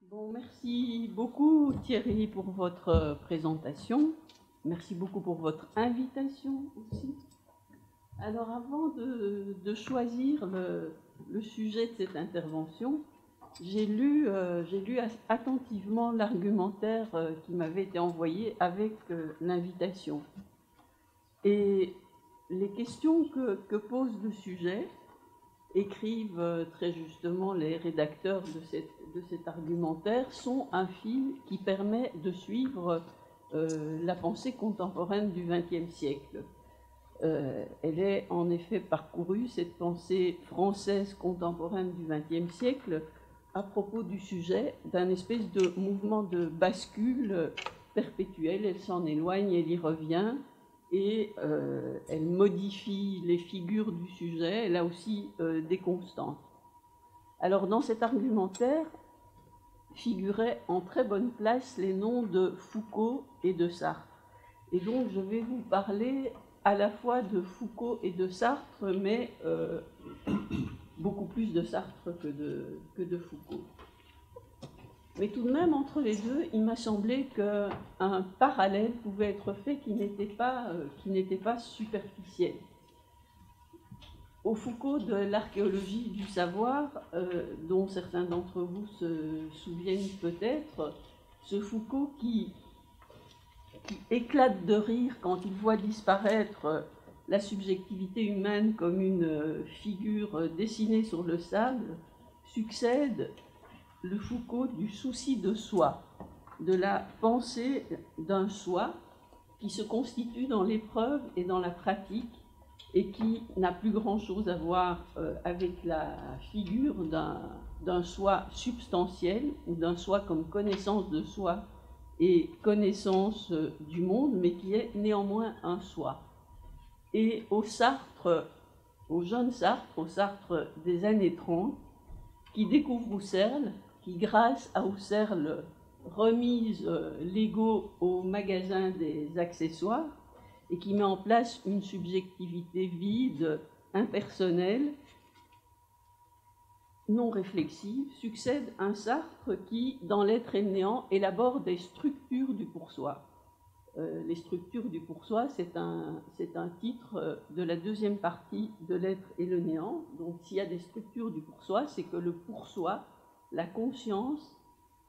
Bon, merci beaucoup Thierry pour votre présentation. Merci beaucoup pour votre invitation aussi. Alors avant de choisir le sujet de cette intervention, j'ai lu attentivement l'argumentaire qui m'avait été envoyé avec l'invitation. Et les questions que pose le sujet écrivent très justement les rédacteurs de cet argumentaire, sont un fil qui permet de suivre la pensée contemporaine du XXe siècle. Elle est en effet parcourue, cette pensée française contemporaine du XXe siècle, à propos du sujet d'un espèce de mouvement de bascule perpétuel. Elle s'en éloigne, elle y revient, et elle modifie les figures du sujet, elle a aussi des constantes. Alors dans cet argumentaire figuraient en très bonne place les noms de Foucault et de Sartre. Et donc je vais vous parler à la fois de Foucault et de Sartre, mais beaucoup plus de Sartre que de Foucault. Mais tout de même, entre les deux, il m'a semblé qu'un parallèle pouvait être fait qui n'était pas superficiel. Au Foucault de l'archéologie du savoir, dont certains d'entre vous se souviennent peut-être, ce Foucault qui éclate de rire quand il voit disparaître la subjectivité humaine comme une figure dessinée sur le sable, succède le Foucault du souci de soi, de la pensée d'un soi qui se constitue dans l'épreuve et dans la pratique et qui n'a plus grand-chose à voir avec la figure d'un soi substantiel ou d'un soi comme connaissance de soi et connaissance du monde, mais qui est néanmoins un soi. Et au jeune Sartre, au Sartre des années 30, qui découvre Husserl, qui grâce à Husserl remise l'ego au magasin des accessoires et qui met en place une subjectivité vide, impersonnelle, non réflexive, succède un Sartre qui, dans L'être et le néant, élabore des structures du pour-soi. Les structures du pour-soi, c'est un titre de la deuxième partie de L'être et le néant. Donc s'il y a des structures du pour-soi, c'est que le pour-soi, la conscience,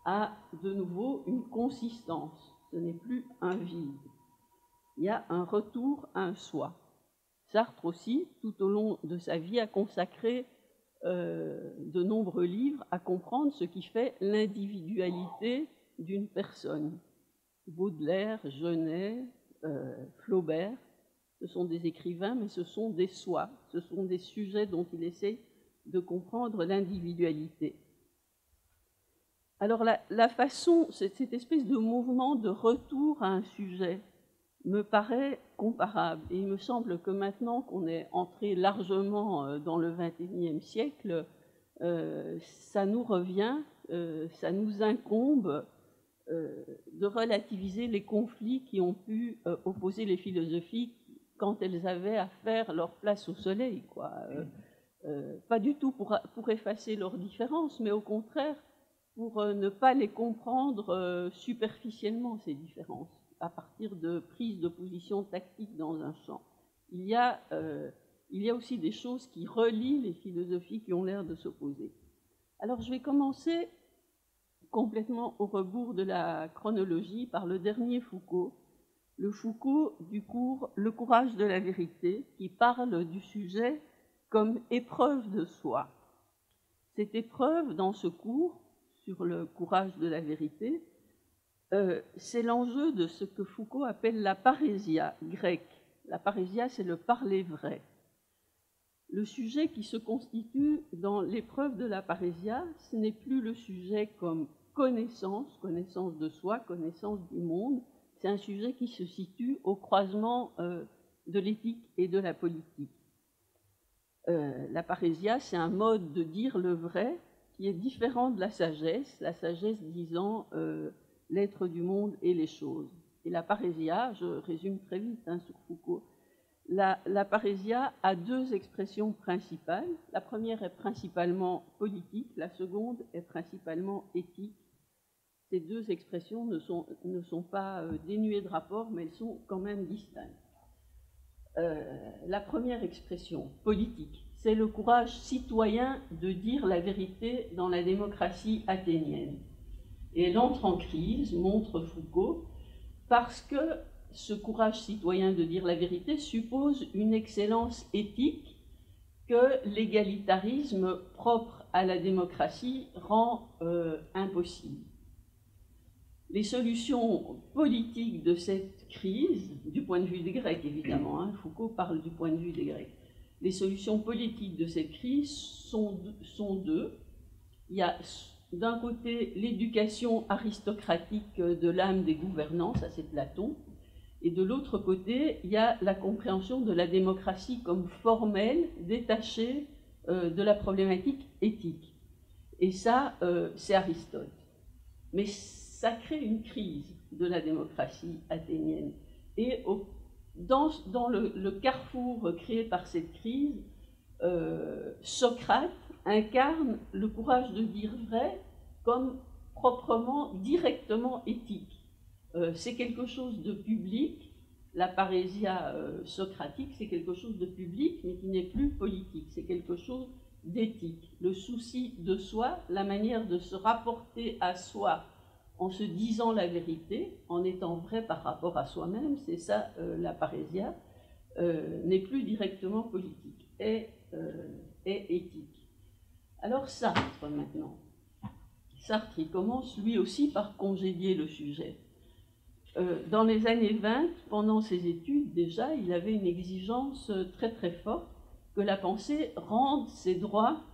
a de nouveau une consistance. Ce n'est plus un vide. Il y a un retour à un soi. Sartre aussi, tout au long de sa vie, a consacré de nombreux livres à comprendre ce qui fait l'individualité d'une personne. Baudelaire, Genet, Flaubert, ce sont des écrivains, mais ce sont des soi, ce sont des sujets dont il essaie de comprendre l'individualité. Alors la façon, cette espèce de mouvement de retour à un sujet me paraît comparable. Et il me semble que maintenant qu'on est entré largement dans le XXIe siècle, ça nous revient, ça nous incombe de relativiser les conflits qui ont pu opposer les philosophies quand elles avaient à faire leur place au soleil, quoi. Pas du tout pour effacer leurs différences, mais au contraire pour ne pas les comprendre superficiellement, ces différences, à partir de prises de position tactiques dans un champ. Il y a aussi des choses qui relient les philosophies qui ont l'air de s'opposer. Alors je vais commencer complètement au rebours de la chronologie par le dernier Foucault, le Foucault du cours Le courage de la vérité, qui parle du sujet comme épreuve de soi. Cette épreuve, dans ce cours, sur le courage de la vérité, c'est l'enjeu de ce que Foucault appelle la parésia grecque. La parésia, c'est le parler vrai. Le sujet qui se constitue dans l'épreuve de la parésia, ce n'est plus le sujet comme connaissance de soi, connaissance du monde, c'est un sujet qui se situe au croisement de l'éthique et de la politique. La parésia, c'est un mode de dire le vrai qui est différent de la sagesse disant l'être du monde et les choses. Et la parésia, je résume très vite sur Foucault, la parésia a deux expressions principales. La première est principalement politique, la seconde est principalement éthique ces deux expressions ne sont pas dénuées de rapport, mais elles sont quand même distinctes. La première expression, politique, c'est le courage citoyen de dire la vérité dans la démocratie athénienne. Et elle entre en crise, montre Foucault, parce que ce courage citoyen de dire la vérité suppose une excellence éthique que l'égalitarisme propre à la démocratie rend impossible. Les solutions politiques de cette crise, du point de vue des Grecs évidemment, hein, Foucault parle du point de vue des Grecs, les solutions politiques de cette crise sont deux. Il y a d'un côté l'éducation aristocratique de l'âme des gouvernants, ça c'est Platon, et de l'autre côté il y a la compréhension de la démocratie comme formelle, détachée de la problématique éthique. Et ça, c'est Aristote. Mais ça crée une crise de la démocratie athénienne. Et dans le carrefour créé par cette crise, Socrate incarne le courage de dire vrai comme proprement, directement éthique. C'est quelque chose de public, la parésia socratique, c'est quelque chose de public, mais qui n'est plus politique, c'est quelque chose d'éthique. Le souci de soi, la manière de se rapporter à soi en se disant la vérité, en étant vrai par rapport à soi-même, c'est ça la parésia, n'est plus directement politique, est éthique. Alors Sartre maintenant. Sartre, il commence lui aussi par congédier le sujet. Dans les années 20, pendant ses études déjà, il avait une exigence très très forte que la pensée rende ses droits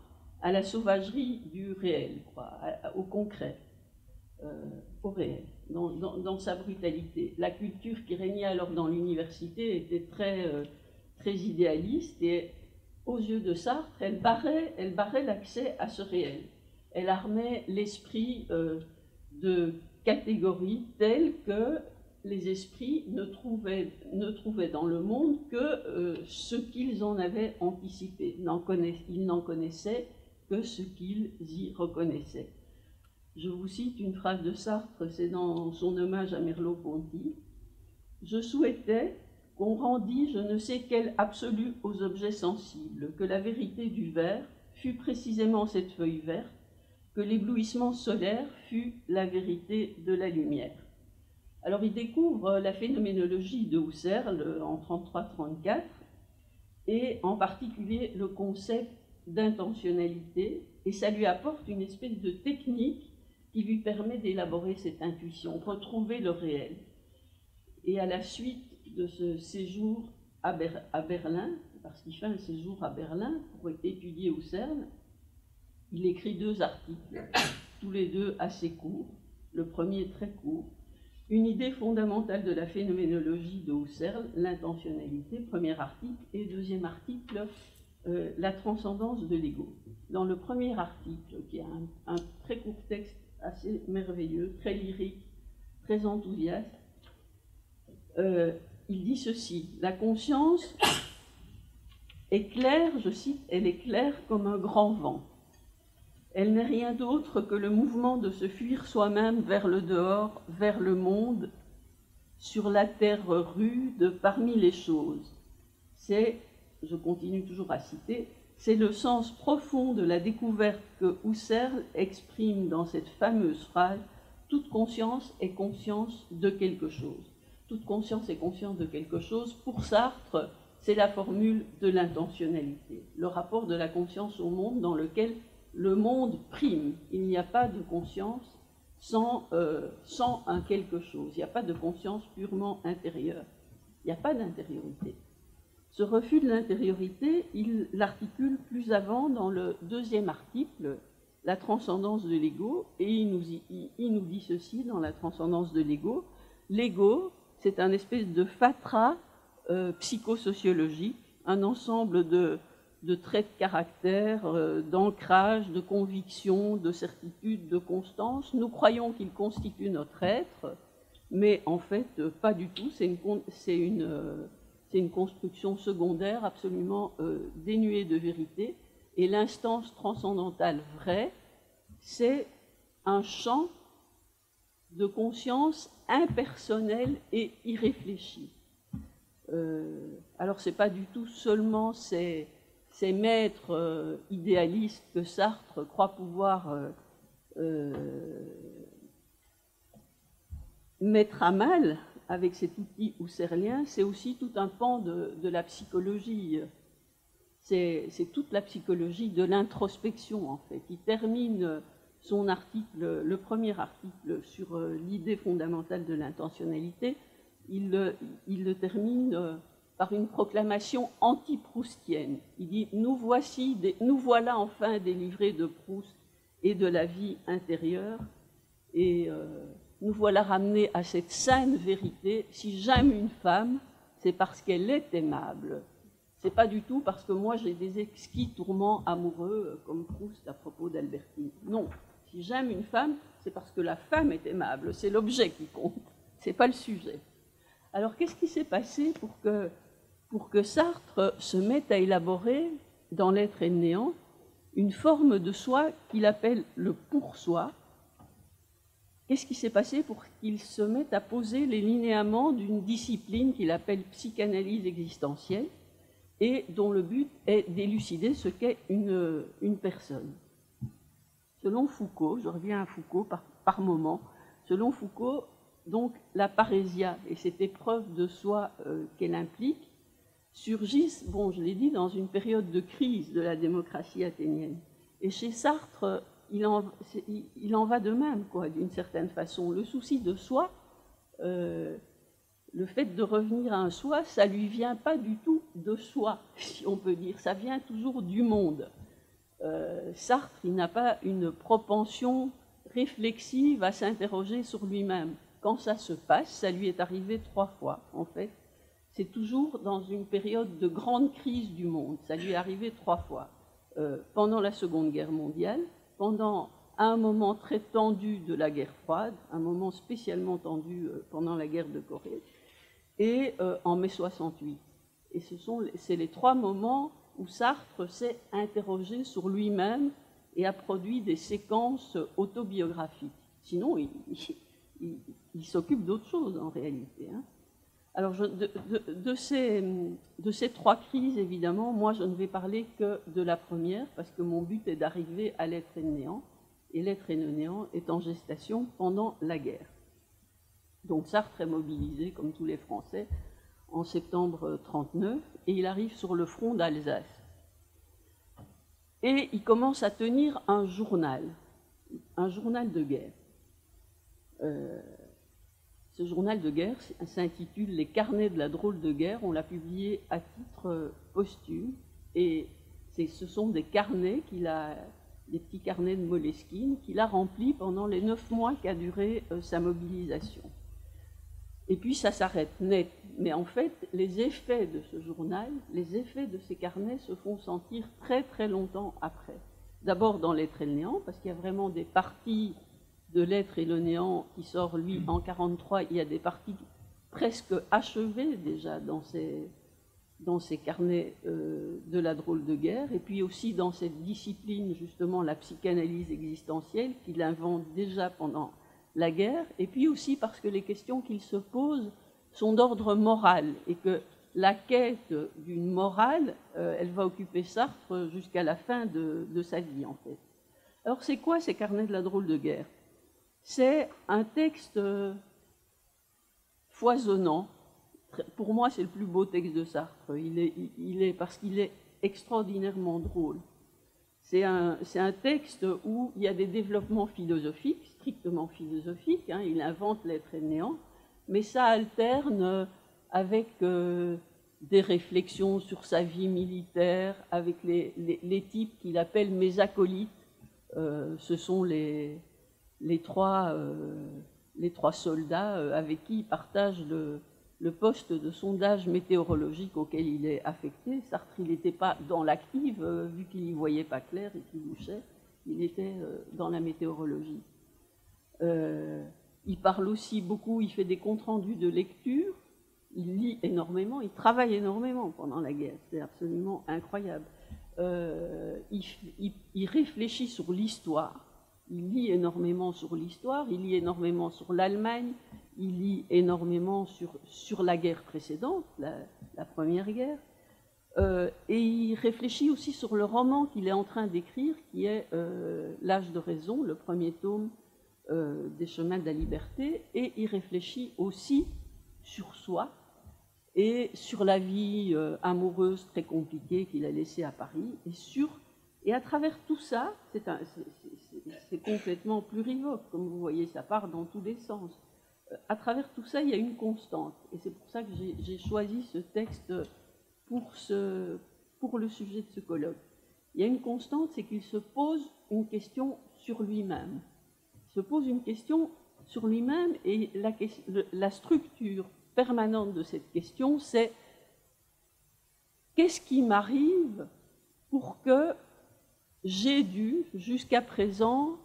à la sauvagerie du réel, quoi, au concret. Au réel, dans sa brutalité. La culture qui régnait alors dans l'université était très idéaliste et aux yeux de Sartre, elle barrait l'accès à ce réel. Elle armait l'esprit de catégories telles que les esprits ne trouvaient dans le monde que ce qu'ils en avaient anticipé. Ils n'en connaissaient que ce qu'ils y reconnaissaient. Je vous cite une phrase de Sartre, c'est dans son hommage à Merleau-Ponty. « Je souhaitais qu'on rendît je ne sais quel absolu aux objets sensibles, que la vérité du verre fût précisément cette feuille verte, que l'éblouissement solaire fût la vérité de la lumière. » Alors il découvre la phénoménologie de Husserl en 33-34, et en particulier le concept d'intentionnalité, et ça lui apporte une espèce de technique qui lui permet d'élaborer cette intuition, retrouver le réel. Et à la suite de ce séjour à Berlin, parce qu'il fait un séjour à Berlin pour étudier Husserl, il écrit 2 articles, tous les deux assez courts, le premier très court, une idée fondamentale de la phénoménologie de Husserl, l'intentionnalité, premier article, et deuxième article, la transcendance de l'ego. Dans le premier article, qui est un très court texte assez merveilleux, très lyrique, très enthousiaste, il dit ceci: la conscience est claire, je cite, elle est claire comme un grand vent. Elle n'est rien d'autre que le mouvement de se fuir soi-même vers le dehors, vers le monde, sur la terre rude, parmi les choses. C'est, je continue toujours à citer, c'est le sens profond de la découverte que Husserl exprime dans cette fameuse phrase « Toute conscience est conscience de quelque chose ». Toute conscience est conscience de quelque chose. Pour Sartre, c'est la formule de l'intentionnalité, le rapport de la conscience au monde dans lequel le monde prime. Il n'y a pas de conscience sans un quelque chose. Il n'y a pas de conscience purement intérieure. Il n'y a pas d'intériorité. Ce refus de l'intériorité, il l'articule plus avant dans le deuxième article, la transcendance de l'ego, et il nous dit ceci dans la transcendance de l'ego. L'ego, c'est un espèce de fatras psychosociologique, un ensemble de traits de caractère, d'ancrage, de conviction, de certitude, de constance. Nous croyons qu'il constitue notre être, mais en fait, pas du tout. C'est une construction secondaire absolument dénuée de vérité. Et l'instance transcendantale vraie, c'est un champ de conscience impersonnelle et irréfléchie. Alors, ce n'est pas du tout seulement ces maîtres idéalistes que Sartre croit pouvoir mettre à mal avec cet outil husserlien, c'est aussi tout un pan de la psychologie. C'est toute la psychologie de l'introspection, en fait. Il termine son article, le premier article sur l'idée fondamentale de l'intentionnalité, il le termine par une proclamation anti-proustienne. Il dit « Nous voilà enfin délivrés de Proust et de la vie intérieure, et nous voilà ramenés à cette saine vérité. Si j'aime une femme, c'est parce qu'elle est aimable. C'est pas du tout parce que moi j'ai des exquis tourments amoureux, comme Proust à propos d'Albertine. Non, si j'aime une femme, c'est parce que la femme est aimable. C'est l'objet qui compte, c'est pas le sujet. » Alors, qu'est-ce qui s'est passé pour que Sartre se mette à élaborer, dans l'être et le néant, une forme de soi qu'il appelle le pour-soi? Qu'est-ce qui s'est passé pour qu'il se mette à poser les linéaments d'une discipline qu'il appelle psychanalyse existentielle et dont le but est d'élucider ce qu'est une personne? Selon Foucault, je reviens à Foucault par moment, selon Foucault, donc la parésia et cette épreuve de soi qu'elle implique surgissent, bon, je l'ai dit, dans une période de crise de la démocratie athénienne. Et chez Sartre, il en va de même, quoi, d'une certaine façon. Le souci de soi, le fait de revenir à un soi, ça ne lui vient pas du tout de soi, si on peut dire. Ça vient toujours du monde. Sartre, il n'a pas une propension réflexive à s'interroger sur lui-même. Quand ça se passe, ça lui est arrivé 3 fois, en fait. C'est toujours dans une période de grande crise du monde. Ça lui est arrivé 3 fois. Pendant la Seconde Guerre mondiale, pendant un moment très tendu de la guerre froide, un moment spécialement tendu pendant la guerre de Corée, et en mai 68. Et c'est les 3 moments où Sartre s'est interrogé sur lui-même et a produit des séquences autobiographiques. Sinon, il s'occupe d'autre chose en réalité. Hein. Alors, de ces 3 crises, évidemment, moi je ne vais parler que de la première, parce que mon but est d'arriver à l'être et le néant, et l'être et le néant est en gestation pendant la guerre. Donc Sartre est mobilisé, comme tous les Français, en septembre 1939, et il arrive sur le front d'Alsace. Et il commence à tenir un journal de guerre. Ce journal de guerre s'intitule « Les carnets de la drôle de guerre ». On l'a publié à titre posthume. Et ce sont des carnets des petits carnets de Moleskine qu'il a remplis pendant les 9 mois qu'a duré sa mobilisation. Et puis ça s'arrête net. Mais en fait, les effets de ce journal, les effets de ces carnets se font sentir très très longtemps après. D'abord dans l'être et le néant, parce qu'il y a vraiment des parties de l'être et le néant qui sort, lui, en 1943. Il y a des parties presque achevées déjà dans ces carnets de la drôle de guerre, et puis aussi dans cette discipline, justement, la psychanalyse existentielle, qu'il invente déjà pendant la guerre, et puis aussi parce que les questions qu'il se pose sont d'ordre moral, et que la quête d'une morale, elle va occuper Sartre jusqu'à la fin de sa vie, en fait. Alors, c'est quoi ces carnets de la drôle de guerre? C'est un texte foisonnant. Pour moi, c'est le plus beau texte de Sartre. Parce qu'il est extraordinairement drôle. C'est un texte où il y a des développements philosophiques, strictement philosophiques. Hein, il invente l'être et le néant, mais ça alterne avec des réflexions sur sa vie militaire, avec les types qu'il appelle mes acolytes. Ce sont les 3 soldats avec qui il partage le poste de sondage météorologique auquel il est affecté. Sartre, il n'était pas dans l'active, vu qu'il n'y voyait pas clair et qu'il louchait. Il était dans la météorologie. Il parle aussi beaucoup, il fait des comptes rendus de lecture, il lit énormément, il travaille énormément pendant la guerre. C'est absolument incroyable. Il réfléchit sur l'histoire. Il lit énormément sur l'histoire, il lit énormément sur l'Allemagne, il lit énormément sur la guerre précédente, la Première Guerre, et il réfléchit aussi sur le roman qu'il est en train d'écrire, qui est L'âge de raison, le premier tome des Chemins de la liberté, et il réfléchit aussi sur soi et sur la vie amoureuse très compliquée qu'il a laissée à Paris, et à travers tout ça, c'est complètement plurivoque, comme vous voyez, ça part dans tous les sens. À travers tout ça, il y a une constante, et c'est pour ça que j'ai choisi ce texte pour le sujet de ce colloque. Il y a une constante, c'est qu'il se pose une question sur lui-même. Il se pose une question sur lui-même, et la structure permanente de cette question, c'est qu'est-ce qui m'arrive pour que j'ai dû, jusqu'à présent,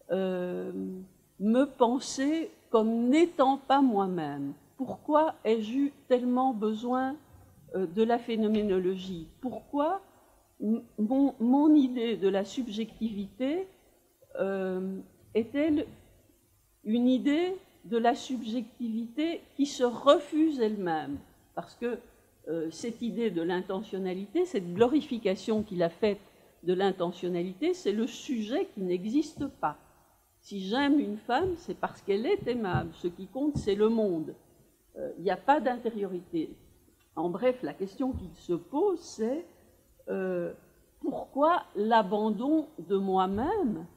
me penser comme n'étant pas moi-même. Pourquoi ai-je eu tellement besoin de la phénoménologie? Pourquoi mon idée de la subjectivité est-elle une idée de la subjectivité qui se refuse elle-même? Parce que cette idée de l'intentionnalité, cette glorification qu'il a faite de l'intentionnalité, c'est le sujet qui n'existe pas. Si j'aime une femme, c'est parce qu'elle est aimable. Ce qui compte, c'est le monde. Il n'y a pas d'intériorité. En bref, la question qu'il se pose, c'est pourquoi l'abandon de moi-même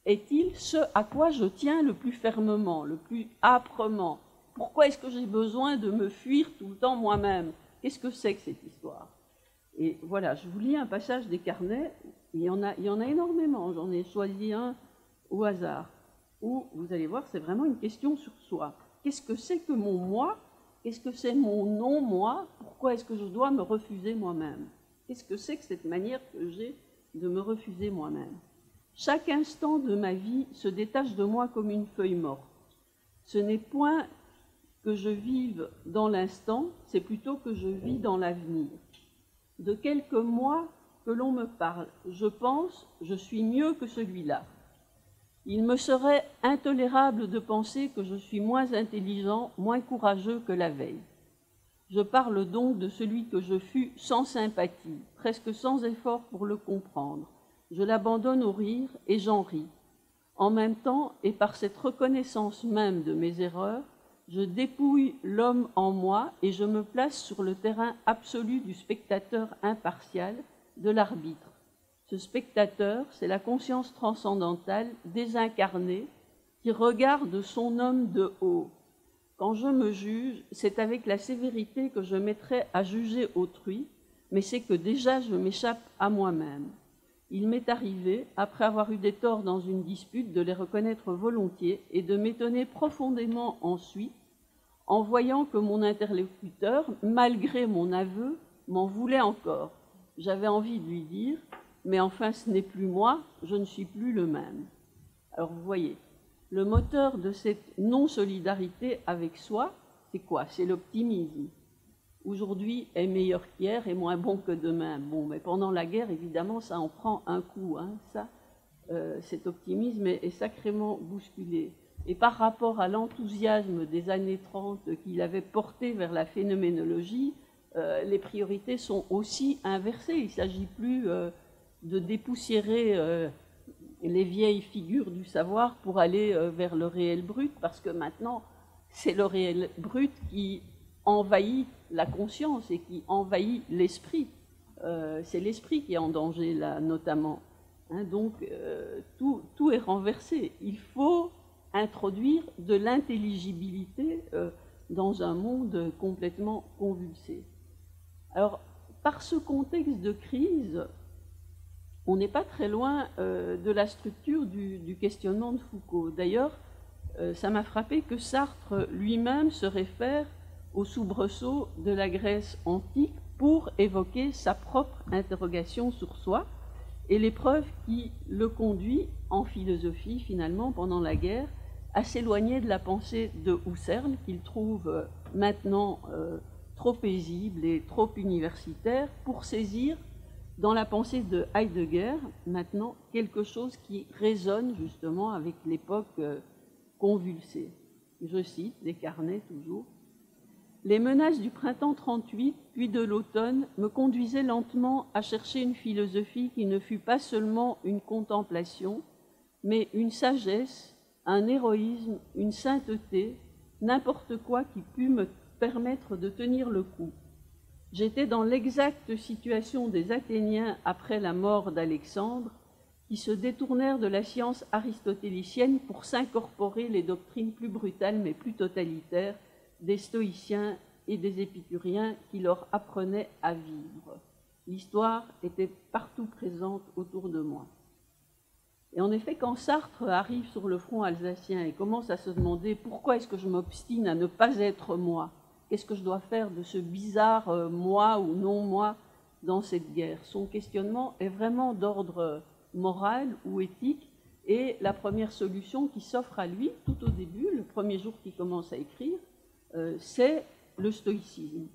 est-il ce à quoi je tiens le plus fermement, le plus âprement? Pourquoi est-ce que j'ai besoin de me fuir tout le temps moi-même? Qu'est-ce que c'est que cette histoire? Et voilà, je vous lis un passage des carnets, il y en a énormément, j'en ai choisi un au hasard, où vous allez voir, c'est vraiment une question sur soi. Qu'est-ce que c'est que mon moi? Qu'est-ce que c'est mon non-moi? Pourquoi est-ce que je dois me refuser moi-même? Qu'est-ce que c'est que cette manière que j'ai de me refuser moi-même? Chaque instant de ma vie se détache de moi comme une feuille morte. Ce n'est point que je vive dans l'instant, c'est plutôt que je vis dans l'avenir. De quelques mois que l'on me parle, je pense, je suis mieux que celui-là. Il me serait intolérable de penser que je suis moins intelligent, moins courageux que la veille. Je parle donc de celui que je fus sans sympathie, presque sans effort pour le comprendre. Je l'abandonne au rire et j'en ris. En même temps, et par cette reconnaissance même de mes erreurs, je dépouille l'homme en moi et je me place sur le terrain absolu du spectateur impartial, de l'arbitre. Ce spectateur, c'est la conscience transcendantale, désincarnée, qui regarde son homme de haut. Quand je me juge, c'est avec la sévérité que je mettrai à juger autrui, mais c'est que déjà je m'échappe à moi-même. Il m'est arrivé, après avoir eu des torts dans une dispute, de les reconnaître volontiers et de m'étonner profondément ensuite, en voyant que mon interlocuteur, malgré mon aveu, m'en voulait encore. J'avais envie de lui dire « mais enfin ce n'est plus moi, je ne suis plus le même ». Alors vous voyez, le moteur de cette non-solidarité avec soi, c'est quoi? C'est l'optimisme. Aujourd'hui est meilleur qu'hier et moins bon que demain. Bon, mais pendant la guerre, évidemment, ça en prend un coup. Hein. Cet optimisme est sacrément bousculé. Et par rapport à l'enthousiasme des années 30 qu'il avait porté vers la phénoménologie, les priorités sont aussi inversées. Il ne s'agit plus de dépoussiérer les vieilles figures du savoir pour aller vers le réel brut, parce que maintenant, c'est le réel brut qui envahit la conscience et qui envahit l'esprit. C'est l'esprit qui est en danger, là, notamment. Hein, donc, tout est renversé. Il faut introduire de l'intelligibilité dans un monde complètement convulsé. Alors, par ce contexte de crise, on n'est pas très loin de la structure du questionnement de Foucault. D'ailleurs, ça m'a frappé que Sartre lui-même se réfère au soubresaut de la Grèce antique pour évoquer sa propre interrogation sur soi et l'épreuve qui le conduit en philosophie, finalement, pendant la guerre, à s'éloigner de la pensée de Husserl, qu'il trouve maintenant trop paisible et trop universitaire, pour saisir dans la pensée de Heidegger, maintenant, quelque chose qui résonne justement avec l'époque convulsée. Je cite des carnets toujours. Les menaces du printemps 38, puis de l'automne, me conduisaient lentement à chercher une philosophie qui ne fût pas seulement une contemplation, mais une sagesse, un héroïsme, une sainteté, n'importe quoi qui pût me permettre de tenir le coup. J'étais dans l'exacte situation des Athéniens après la mort d'Alexandre, qui se détournèrent de la science aristotélicienne pour s'incorporer les doctrines plus brutales mais plus totalitaires des stoïciens et des épicuriens qui leur apprenaient à vivre. L'histoire était partout présente autour de moi. Et en effet, quand Sartre arrive sur le front alsacien et commence à se demander pourquoi est-ce que je m'obstine à ne pas être moi, qu'est-ce que je dois faire de ce bizarre moi ou non-moi dans cette guerre, son questionnement est vraiment d'ordre moral ou éthique, et la première solution qui s'offre à lui tout au début, le premier jour qu'il commence à écrire, c'est le stoïcisme.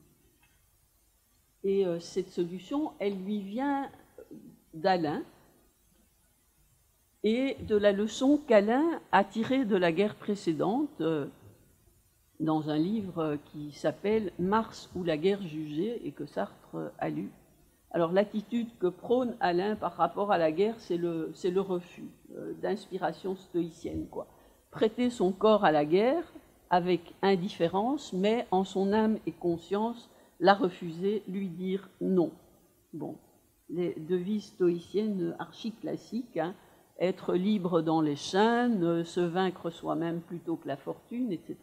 Et cette solution, elle lui vient d'Alain et de la leçon qu'Alain a tirée de la guerre précédente dans un livre qui s'appelle « Mars ou la guerre jugée » et que Sartre a lu. Alors l'attitude que prône Alain par rapport à la guerre, c'est le refus d'inspiration stoïcienne, quoi. Prêter son corps à la guerre avec indifférence, mais en son âme et conscience, la refuser, lui dire non. Bon, les devises stoïciennes archi-classiques, hein, être libre dans les chaînes, se vaincre soi-même plutôt que la fortune, etc.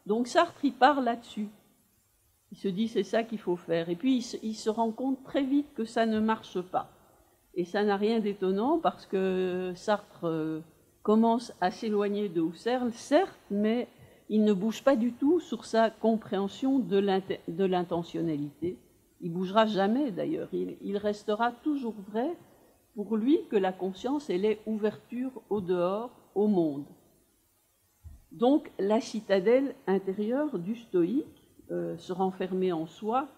Donc Sartre, il part là-dessus. Il se dit c'est ça qu'il faut faire. Et puis il se rend compte très vite que ça ne marche pas. Et ça n'a rien d'étonnant parce que Sartre commence à s'éloigner de Husserl, certes, mais il ne bouge pas du tout sur sa compréhension de l'intentionnalité. Il ne bougera jamais d'ailleurs. Il restera toujours vrai pour lui que la conscience, elle est ouverture au dehors, au monde. Donc la citadelle intérieure du stoïque, se renfermer en soi,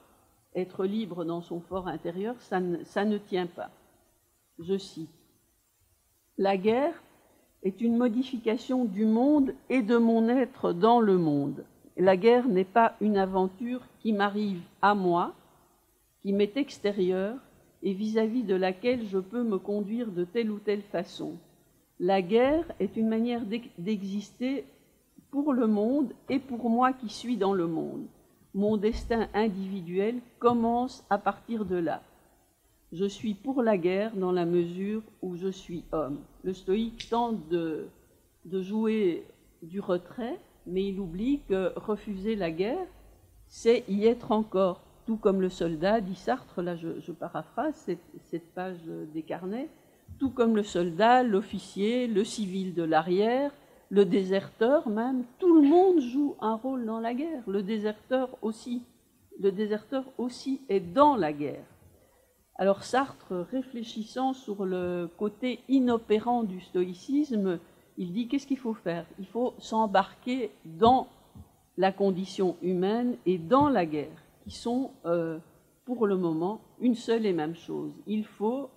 être libre dans son fort intérieur, ça ne tient pas. Je cite. « La guerre est une modification du monde et de mon être dans le monde. La guerre n'est pas une aventure qui m'arrive à moi, qui m'est extérieure et vis-à-vis de laquelle je peux me conduire de telle ou telle façon. La guerre est une manière d'exister pour le monde et pour moi qui suis dans le monde. Mon destin individuel commence à partir de là. Je suis pour la guerre dans la mesure où je suis homme. » Le stoïque tente de jouer du retrait, mais il oublie que refuser la guerre, c'est y être encore. Tout comme le soldat, dit Sartre, là je paraphrase cette page des carnets, tout comme le soldat, l'officier, le civil de l'arrière, le déserteur même, tout le monde joue un rôle dans la guerre. Le déserteur aussi est dans la guerre. Alors Sartre, réfléchissant sur le côté inopérant du stoïcisme, il dit qu'est-ce qu'il faut faire? Il faut s'embarquer dans la condition humaine et dans la guerre, qui sont pour le moment une seule et même chose. Il faut,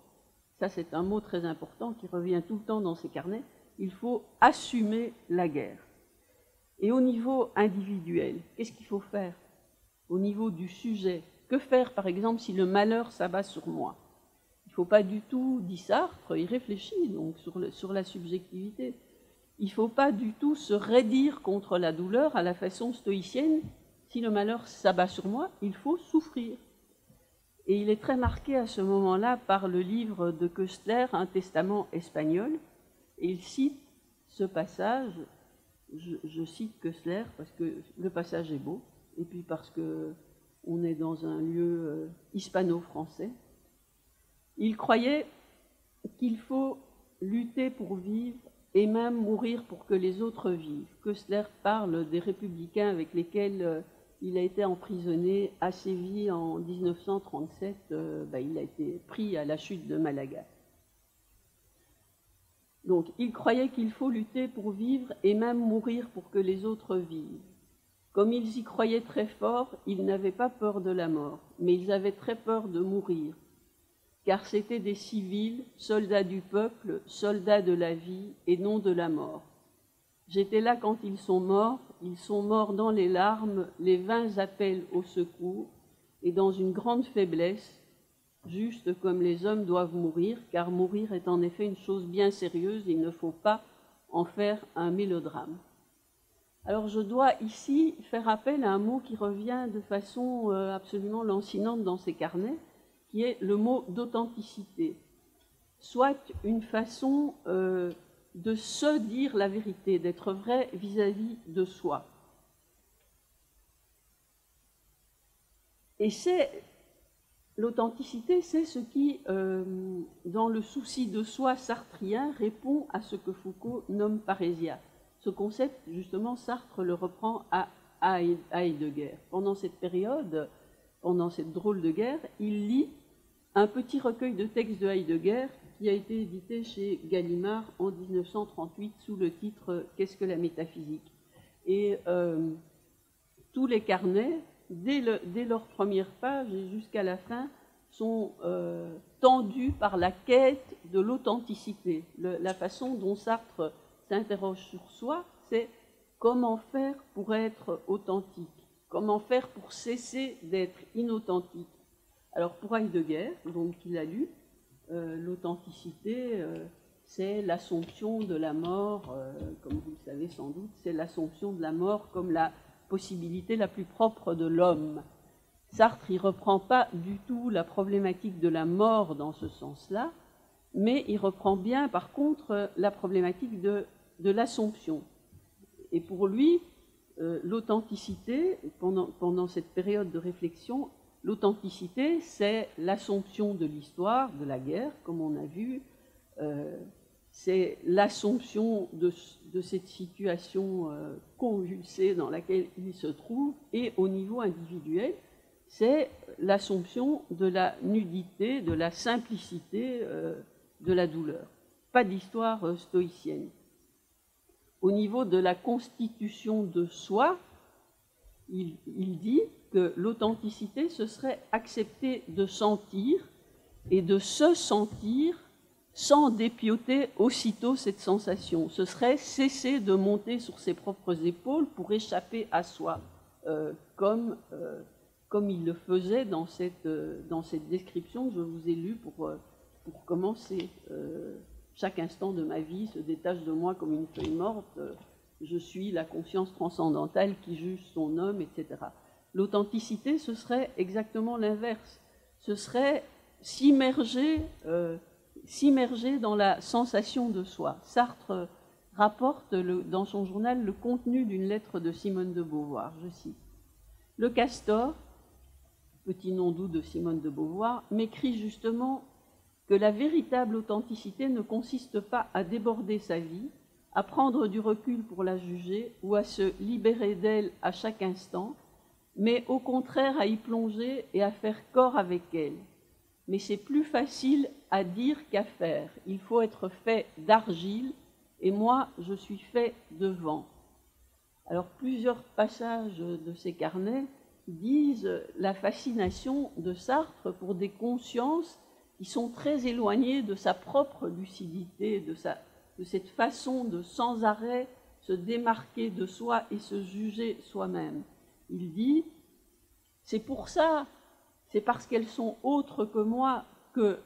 ça c'est un mot très important qui revient tout le temps dans ces carnets, il faut assumer la guerre. Et au niveau individuel, qu'est-ce qu'il faut faire? Au niveau du sujet, que faire par exemple si le malheur s'abat sur moi? Il ne faut pas du tout, dit Sartre, il réfléchit donc sur la subjectivité, il ne faut pas du tout se raidir contre la douleur à la façon stoïcienne. Si le malheur s'abat sur moi, il faut souffrir. Et il est très marqué à ce moment-là par le livre de Koestler, Un testament espagnol, et il cite ce passage, je cite Koestler parce que le passage est beau, et puis parce qu'on est dans un lieu hispano-français. Il croyait qu'il faut lutter pour vivre et même mourir pour que les autres vivent. Koestler parle des républicains avec lesquels il a été emprisonné à Séville en 1937. Il a été pris à la chute de Malaga. Donc, il croyait qu'il faut lutter pour vivre et même mourir pour que les autres vivent. Comme ils y croyaient très fort, ils n'avaient pas peur de la mort, mais ils avaient très peur de mourir. car c'étaient des civils, soldats du peuple, soldats de la vie et non de la mort. J'étais là quand ils sont morts dans les larmes, les vains appels au secours, et dans une grande faiblesse, juste comme les hommes doivent mourir, car mourir est en effet une chose bien sérieuse, il ne faut pas en faire un mélodrame. Alors je dois ici faire appel à un mot qui revient de façon absolument lancinante dans ces carnets, qui est le mot d'authenticité, soit une façon de se dire la vérité, d'être vrai vis-à-vis de soi. Et l'authenticité, c'est ce qui, dans le souci de soi sartrien, répond à ce que Foucault nomme parésia. Ce concept, justement, Sartre le reprend à Heidegger. Pendant cette période, pendant cette drôle de guerre, il lit un petit recueil de textes de Heidegger qui a été édité chez Gallimard en 1938 sous le titre « Qu'est-ce que la métaphysique ?» Et tous les carnets, dès leur première page et jusqu'à la fin, sont tendus par la quête de l'authenticité. La façon dont Sartre s'interroge sur soi, c'est comment faire pour être authentique, comment faire pour cesser d'être inauthentique. Alors pour Heidegger, donc il a lu, l'authenticité, c'est l'assomption de la mort, comme vous le savez sans doute, c'est l'assomption de la mort comme la possibilité la plus propre de l'homme. Sartre ne reprend pas du tout la problématique de la mort dans ce sens-là, mais il reprend bien par contre la problématique de l'assomption. Et pour lui, l'authenticité, pendant cette période de réflexion, l'authenticité, c'est l'assomption de l'histoire, de la guerre, comme on a vu, c'est l'assomption de cette situation convulsée dans laquelle il se trouve, et au niveau individuel, c'est l'assomption de la nudité, de la simplicité, de la douleur. Pas d'histoire stoïcienne. Au niveau de la constitution de soi, il dit que l'authenticité, ce serait accepter de sentir et de se sentir sans dépioter aussitôt cette sensation. Ce serait cesser de monter sur ses propres épaules pour échapper à soi, comme il le faisait dans cette description que je vous ai lue pour commencer. Chaque instant de ma vie se détache de moi comme une feuille morte. Je suis la conscience transcendantale qui juge son homme, etc. L'authenticité, ce serait exactement l'inverse. Ce serait s'immerger dans la sensation de soi. Sartre rapporte dans son journal le contenu d'une lettre de Simone de Beauvoir. Je cite. « Le castor, petit nom doux de Simone de Beauvoir, m'écrit justement que la véritable authenticité ne consiste pas à déborder sa vie, à prendre du recul pour la juger ou à se libérer d'elle à chaque instant, mais au contraire à y plonger et à faire corps avec elle. Mais c'est plus facile à dire qu'à faire. Il faut être fait d'argile, et moi, je suis fait de vent. » Alors, plusieurs passages de ces carnets disent la fascination de Sartre pour des consciences qui sont très éloignées de sa propre lucidité, de cette façon de sans arrêt se démarquer de soi et se juger soi-même. Il dit, c'est pour ça, c'est parce qu'elles sont autres que moi que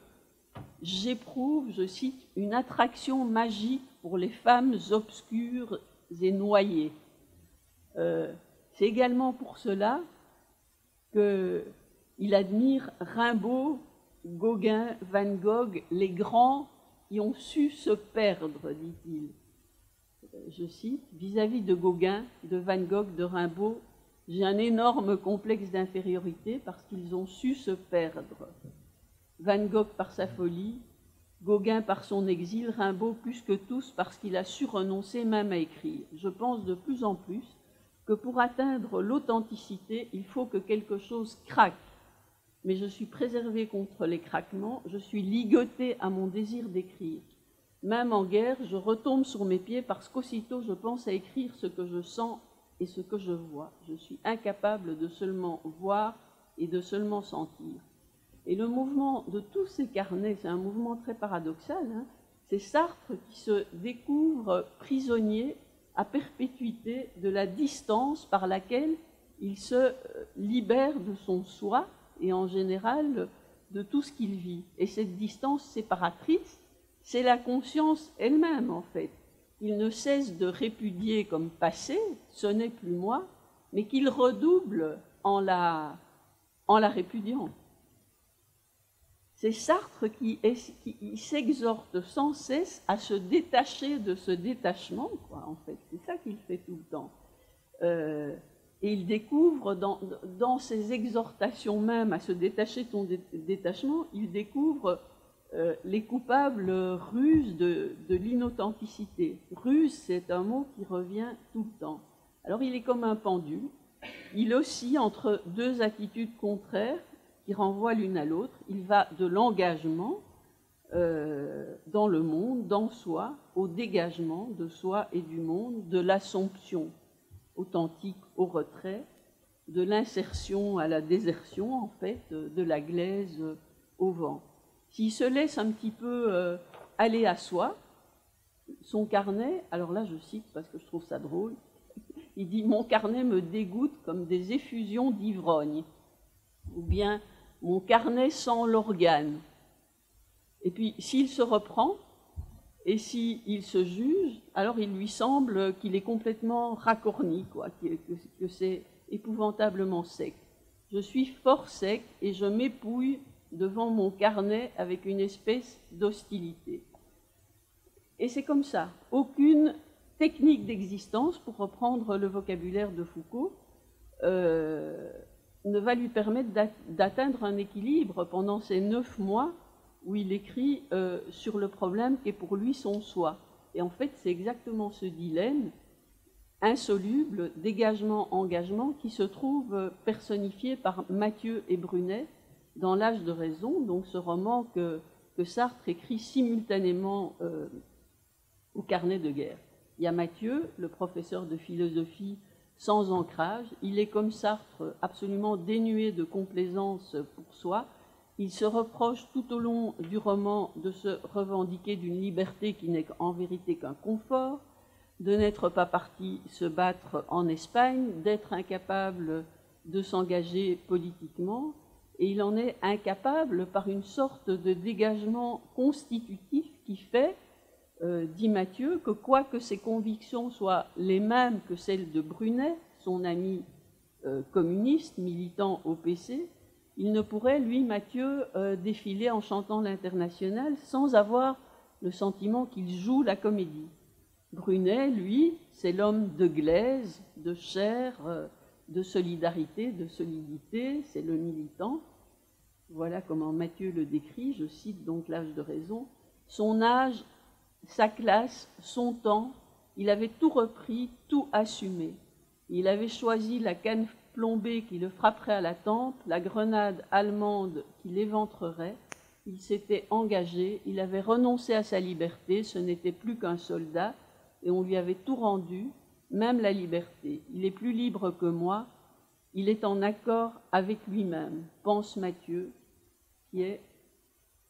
j'éprouve, je cite, une attraction magique pour les femmes obscures et noyées. C'est également pour cela qu'il admire Rimbaud, Gauguin, Van Gogh, les grands qui ont su se perdre, dit-il. Je cite, vis-à-vis de Gauguin, de Van Gogh, de Rimbaud, j'ai un énorme complexe d'infériorité parce qu'ils ont su se perdre. Van Gogh par sa folie, Gauguin par son exil, Rimbaud plus que tous parce qu'il a su renoncer même à écrire. Je pense de plus en plus que pour atteindre l'authenticité, il faut que quelque chose craque. Mais je suis préservé contre les craquements, je suis ligoté à mon désir d'écrire. Même en guerre, je retombe sur mes pieds parce qu'aussitôt je pense à écrire ce que je sens et ce que je vois. Je suis incapable de seulement voir et de seulement sentir. Et le mouvement de tous ces carnets, c'est un mouvement très paradoxal, hein, c'est Sartre qui se découvre prisonnier à perpétuité de la distance par laquelle il se libère de son soi et en général de tout ce qu'il vit. Et cette distance séparatrice, c'est la conscience elle-même en fait. Il ne cesse de répudier comme passé, ce n'est plus moi, mais qu'il redouble en la répudiant. C'est Sartre qui s'exhorte sans cesse à se détacher de ce détachement, quoi, en fait. C'est ça qu'il fait tout le temps. Et il découvre, dans ses exhortations même à se détacher de son détachement, il découvre les coupables ruses de l'inauthenticité. Ruse, c'est un mot qui revient tout le temps. Alors il est comme un pendule, il oscille entre deux attitudes contraires qui renvoient l'une à l'autre. Il va de l'engagement dans le monde, dans soi, au dégagement de soi et du monde, de l'assomption authentique au retrait, de l'insertion à la désertion, en fait, de la glaise au vent. S'il se laisse un petit peu aller à soi, son carnet, alors là je cite parce que je trouve ça drôle, il dit « Mon carnet me dégoûte comme des effusions d'ivrogne » ou bien « Mon carnet sent l'organe ». Et puis s'il se reprend et s'il se juge, alors il lui semble qu'il est complètement racorni, quoi, que c'est épouvantablement sec. Je suis fort sec et je m'épouille devant mon carnet avec une espèce d'hostilité. Et c'est comme ça. Aucune technique d'existence, pour reprendre le vocabulaire de Foucault, ne va lui permettre d'atteindre un équilibre pendant ces 9 mois où il écrit sur le problème qui est pour lui son soi. Et en fait, c'est exactement ce dilemme insoluble, dégagement-engagement, qui se trouve personnifié par Mathieu et Brunet dans L'âge de raison, donc ce roman que Sartre écrit simultanément au carnet de guerre. Il y a Mathieu, le professeur de philosophie sans ancrage, il est comme Sartre absolument dénué de complaisance pour soi. Il se reproche tout au long du roman de se revendiquer d'une liberté qui n'est en vérité qu'un confort, de n'être pas parti se battre en Espagne, d'être incapable de s'engager politiquement, et il en est incapable par une sorte de dégagement constitutif qui fait, dit Mathieu, que quoique ses convictions soient les mêmes que celles de Brunet, son ami communiste, militant au PC, il ne pourrait, lui, Mathieu, défiler en chantant l'Internationale sans avoir le sentiment qu'il joue la comédie. Brunet, lui, c'est l'homme de glaise, de chair, de solidarité, de solidité, c'est le militant. Voilà comment Mathieu le décrit, je cite donc L'âge de raison. Son âge, sa classe, son temps, il avait tout repris, tout assumé. Il avait choisi la canne plombée qui le frapperait à la tempe, la grenade allemande qui l'éventrerait. Il s'était engagé, il avait renoncé à sa liberté, ce n'était plus qu'un soldat, et on lui avait tout rendu, même la liberté. Il est plus libre que moi, il est en accord avec lui-même, pense Mathieu, qui est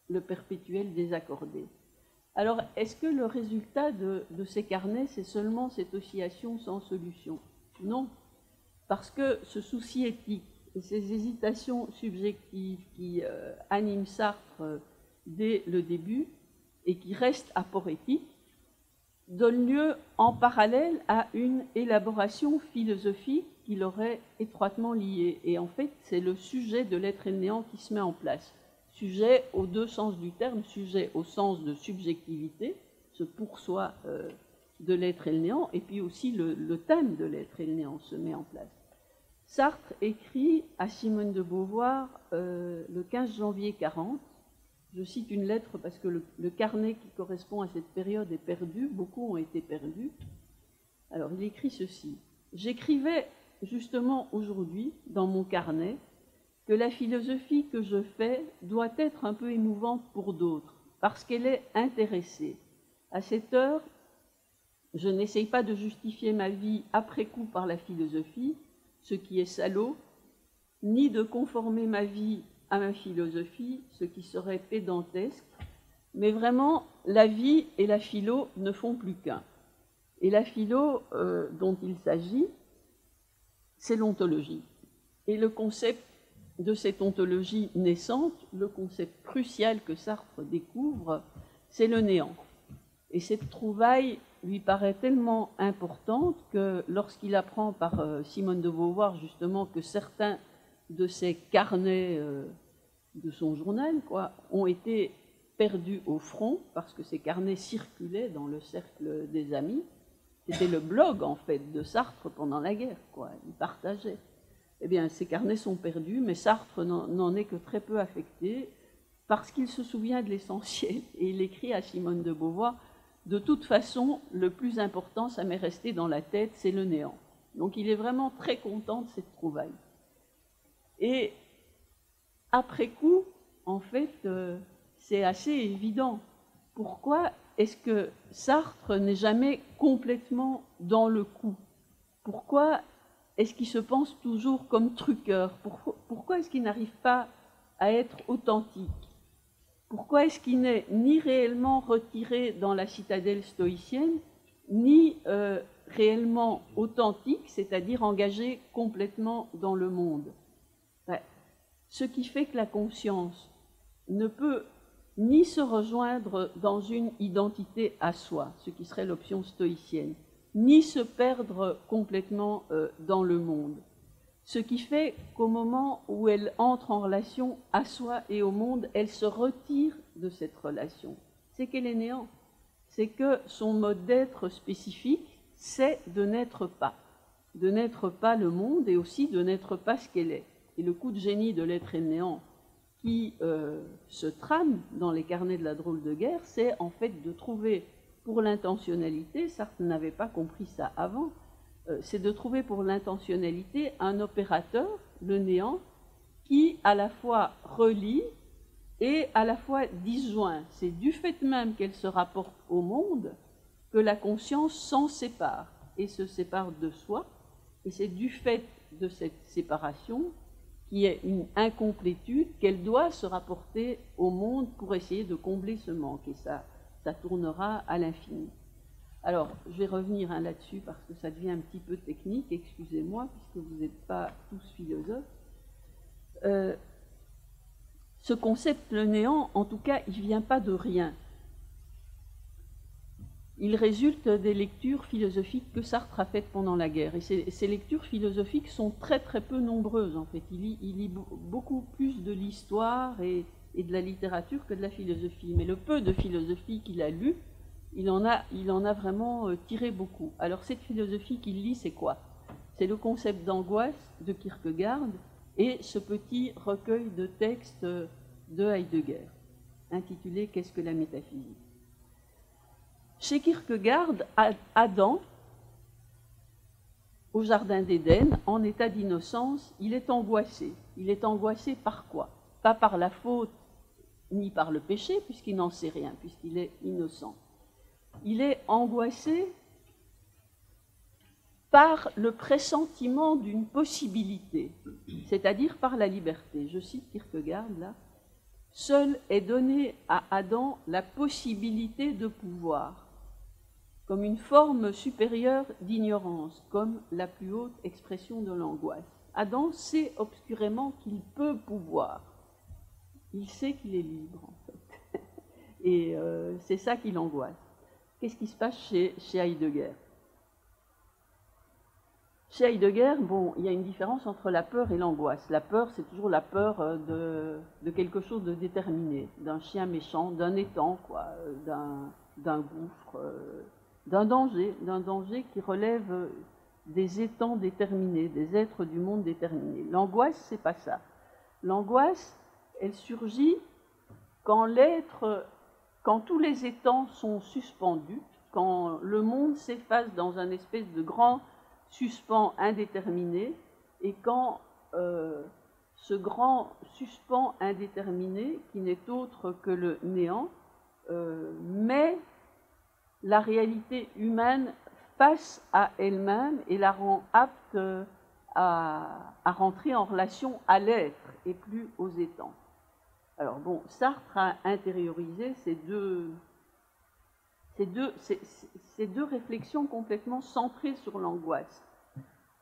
le perpétuel désaccordé. Alors, est-ce que le résultat de ces carnets, c'est seulement cette oscillation sans solution? Non, parce que ce souci éthique et ces hésitations subjectives qui animent Sartre dès le début et qui restent aporétiques, donne lieu en parallèle à une élaboration philosophique qui l'aurait étroitement lié. Et en fait, c'est le sujet de l'être et le néant qui se met en place. Sujet aux deux sens du terme, sujet au sens de subjectivité, ce pour-soi de l'être et le néant, et puis aussi le thème de l'être et le néant se met en place. Sartre écrit à Simone de Beauvoir le 15 janvier 40, je cite une lettre parce que le carnet qui correspond à cette période est perdu, beaucoup ont été perdus. Alors il écrit ceci: « J'écrivais justement aujourd'hui dans mon carnet que la philosophie que je fais doit être un peu émouvante pour d'autres, parce qu'elle est intéressée. À cette heure, je n'essaye pas de justifier ma vie après coup par la philosophie, ce qui est salaud, ni de conformer ma vie à ma philosophie, ce qui serait pédantesque, mais vraiment, la vie et la philo ne font plus qu'un. Et la philo dont il s'agit, c'est l'ontologie. Et le concept de cette ontologie naissante, le concept crucial que Sartre découvre, c'est le néant. Et cette trouvaille lui paraît tellement importante que lorsqu'il apprend par Simone de Beauvoir justement que certains de ses carnets de son journal ont été perdus au front parce que ces carnets circulaient dans le cercle des amis. C'était le blog en fait de Sartre pendant la guerre, il partageait. Eh bien, ces carnets sont perdus, mais Sartre n'en est que très peu affecté parce qu'il se souvient de l'essentiel. Et il écrit à Simone de Beauvoir, de toute façon, le plus important, ça m'est resté dans la tête, c'est le néant. Donc il est vraiment très content de cette trouvaille. Et après coup, en fait, c'est assez évident. Pourquoi est-ce que Sartre n'est jamais complètement dans le coup? Pourquoi est-ce qu'il se pense toujours comme truqueur? Pourquoi est-ce qu'il n'arrive pas à être authentique? Pourquoi est-ce qu'il n'est ni réellement retiré dans la citadelle stoïcienne, ni réellement authentique, c'est-à-dire engagé complètement dans le monde? Ce qui fait que la conscience ne peut ni se rejoindre dans une identité à soi, ce qui serait l'option stoïcienne, ni se perdre complètement dans le monde. Ce qui fait qu'au moment où elle entre en relation à soi et au monde, elle se retire de cette relation. C'est qu'elle est néant. C'est que son mode d'être spécifique, c'est de n'être pas. De n'être pas le monde et aussi de n'être pas ce qu'elle est. Et le coup de génie de l'être et néant qui se trame dans les carnets de la drôle de guerre, c'est en fait de trouver pour l'intentionnalité, Sartre n'avait pas compris ça avant, c'est de trouver pour l'intentionnalité un opérateur, le néant, qui à la fois relie et à la fois disjoint. C'est du fait même qu'elle se rapporte au monde que la conscience s'en sépare et se sépare de soi, et c'est du fait de cette séparation qui est une incomplétude qu'elle doit se rapporter au monde pour essayer de combler ce manque, et ça tournera à l'infini. Alors, je vais revenir là-dessus parce que ça devient un petit peu technique, excusez-moi, puisque vous n'êtes pas tous philosophes. Ce concept, le néant, en tout cas, il ne vient pas de rien. Il résulte des lectures philosophiques que Sartre a faites pendant la guerre. Et ces lectures philosophiques sont très très peu nombreuses, en fait. Il lit beaucoup plus de l'histoire et de la littérature que de la philosophie. Mais le peu de philosophie qu'il a lu, il en a vraiment tiré beaucoup. Alors cette philosophie qu'il lit, c'est quoi? C'est le concept d'angoisse de Kierkegaard et ce petit recueil de textes de Heidegger, intitulé « Qu'est-ce que la métaphysique ?» Chez Kierkegaard, Adam, au Jardin d'Éden, en état d'innocence, il est angoissé. Il est angoissé par quoi? Pas par la faute ni par le péché, puisqu'il n'en sait rien, puisqu'il est innocent. Il est angoissé par le pressentiment d'une possibilité, c'est-à-dire par la liberté. Je cite Kierkegaard là. « Seul est donné à Adam la possibilité de pouvoir, comme une forme supérieure d'ignorance, comme la plus haute expression de l'angoisse. Adam sait obscurément qu'il peut pouvoir. Il sait qu'il est libre, en fait. Et c'est ça qui l'angoisse. Qu'est-ce qui se passe chez Heidegger? Chez Heidegger, bon, il y a une différence entre la peur et l'angoisse. La peur, c'est toujours la peur de quelque chose de déterminé, d'un chien méchant, d'un étang, d'un gouffre, d'un danger qui relève des étangs déterminés, des êtres du monde déterminés. L'angoisse, c'est pas ça. L'angoisse, elle surgit quand tous les étangs sont suspendus, quand le monde s'efface dans un espèce de grand suspens indéterminé, et quand ce grand suspens indéterminé, qui n'est autre que le néant, met la réalité humaine face à elle-même et la rend apte à rentrer en relation à l'être et plus aux étangs. Alors bon, Sartre a intériorisé ces deux réflexions complètement centrées sur l'angoisse.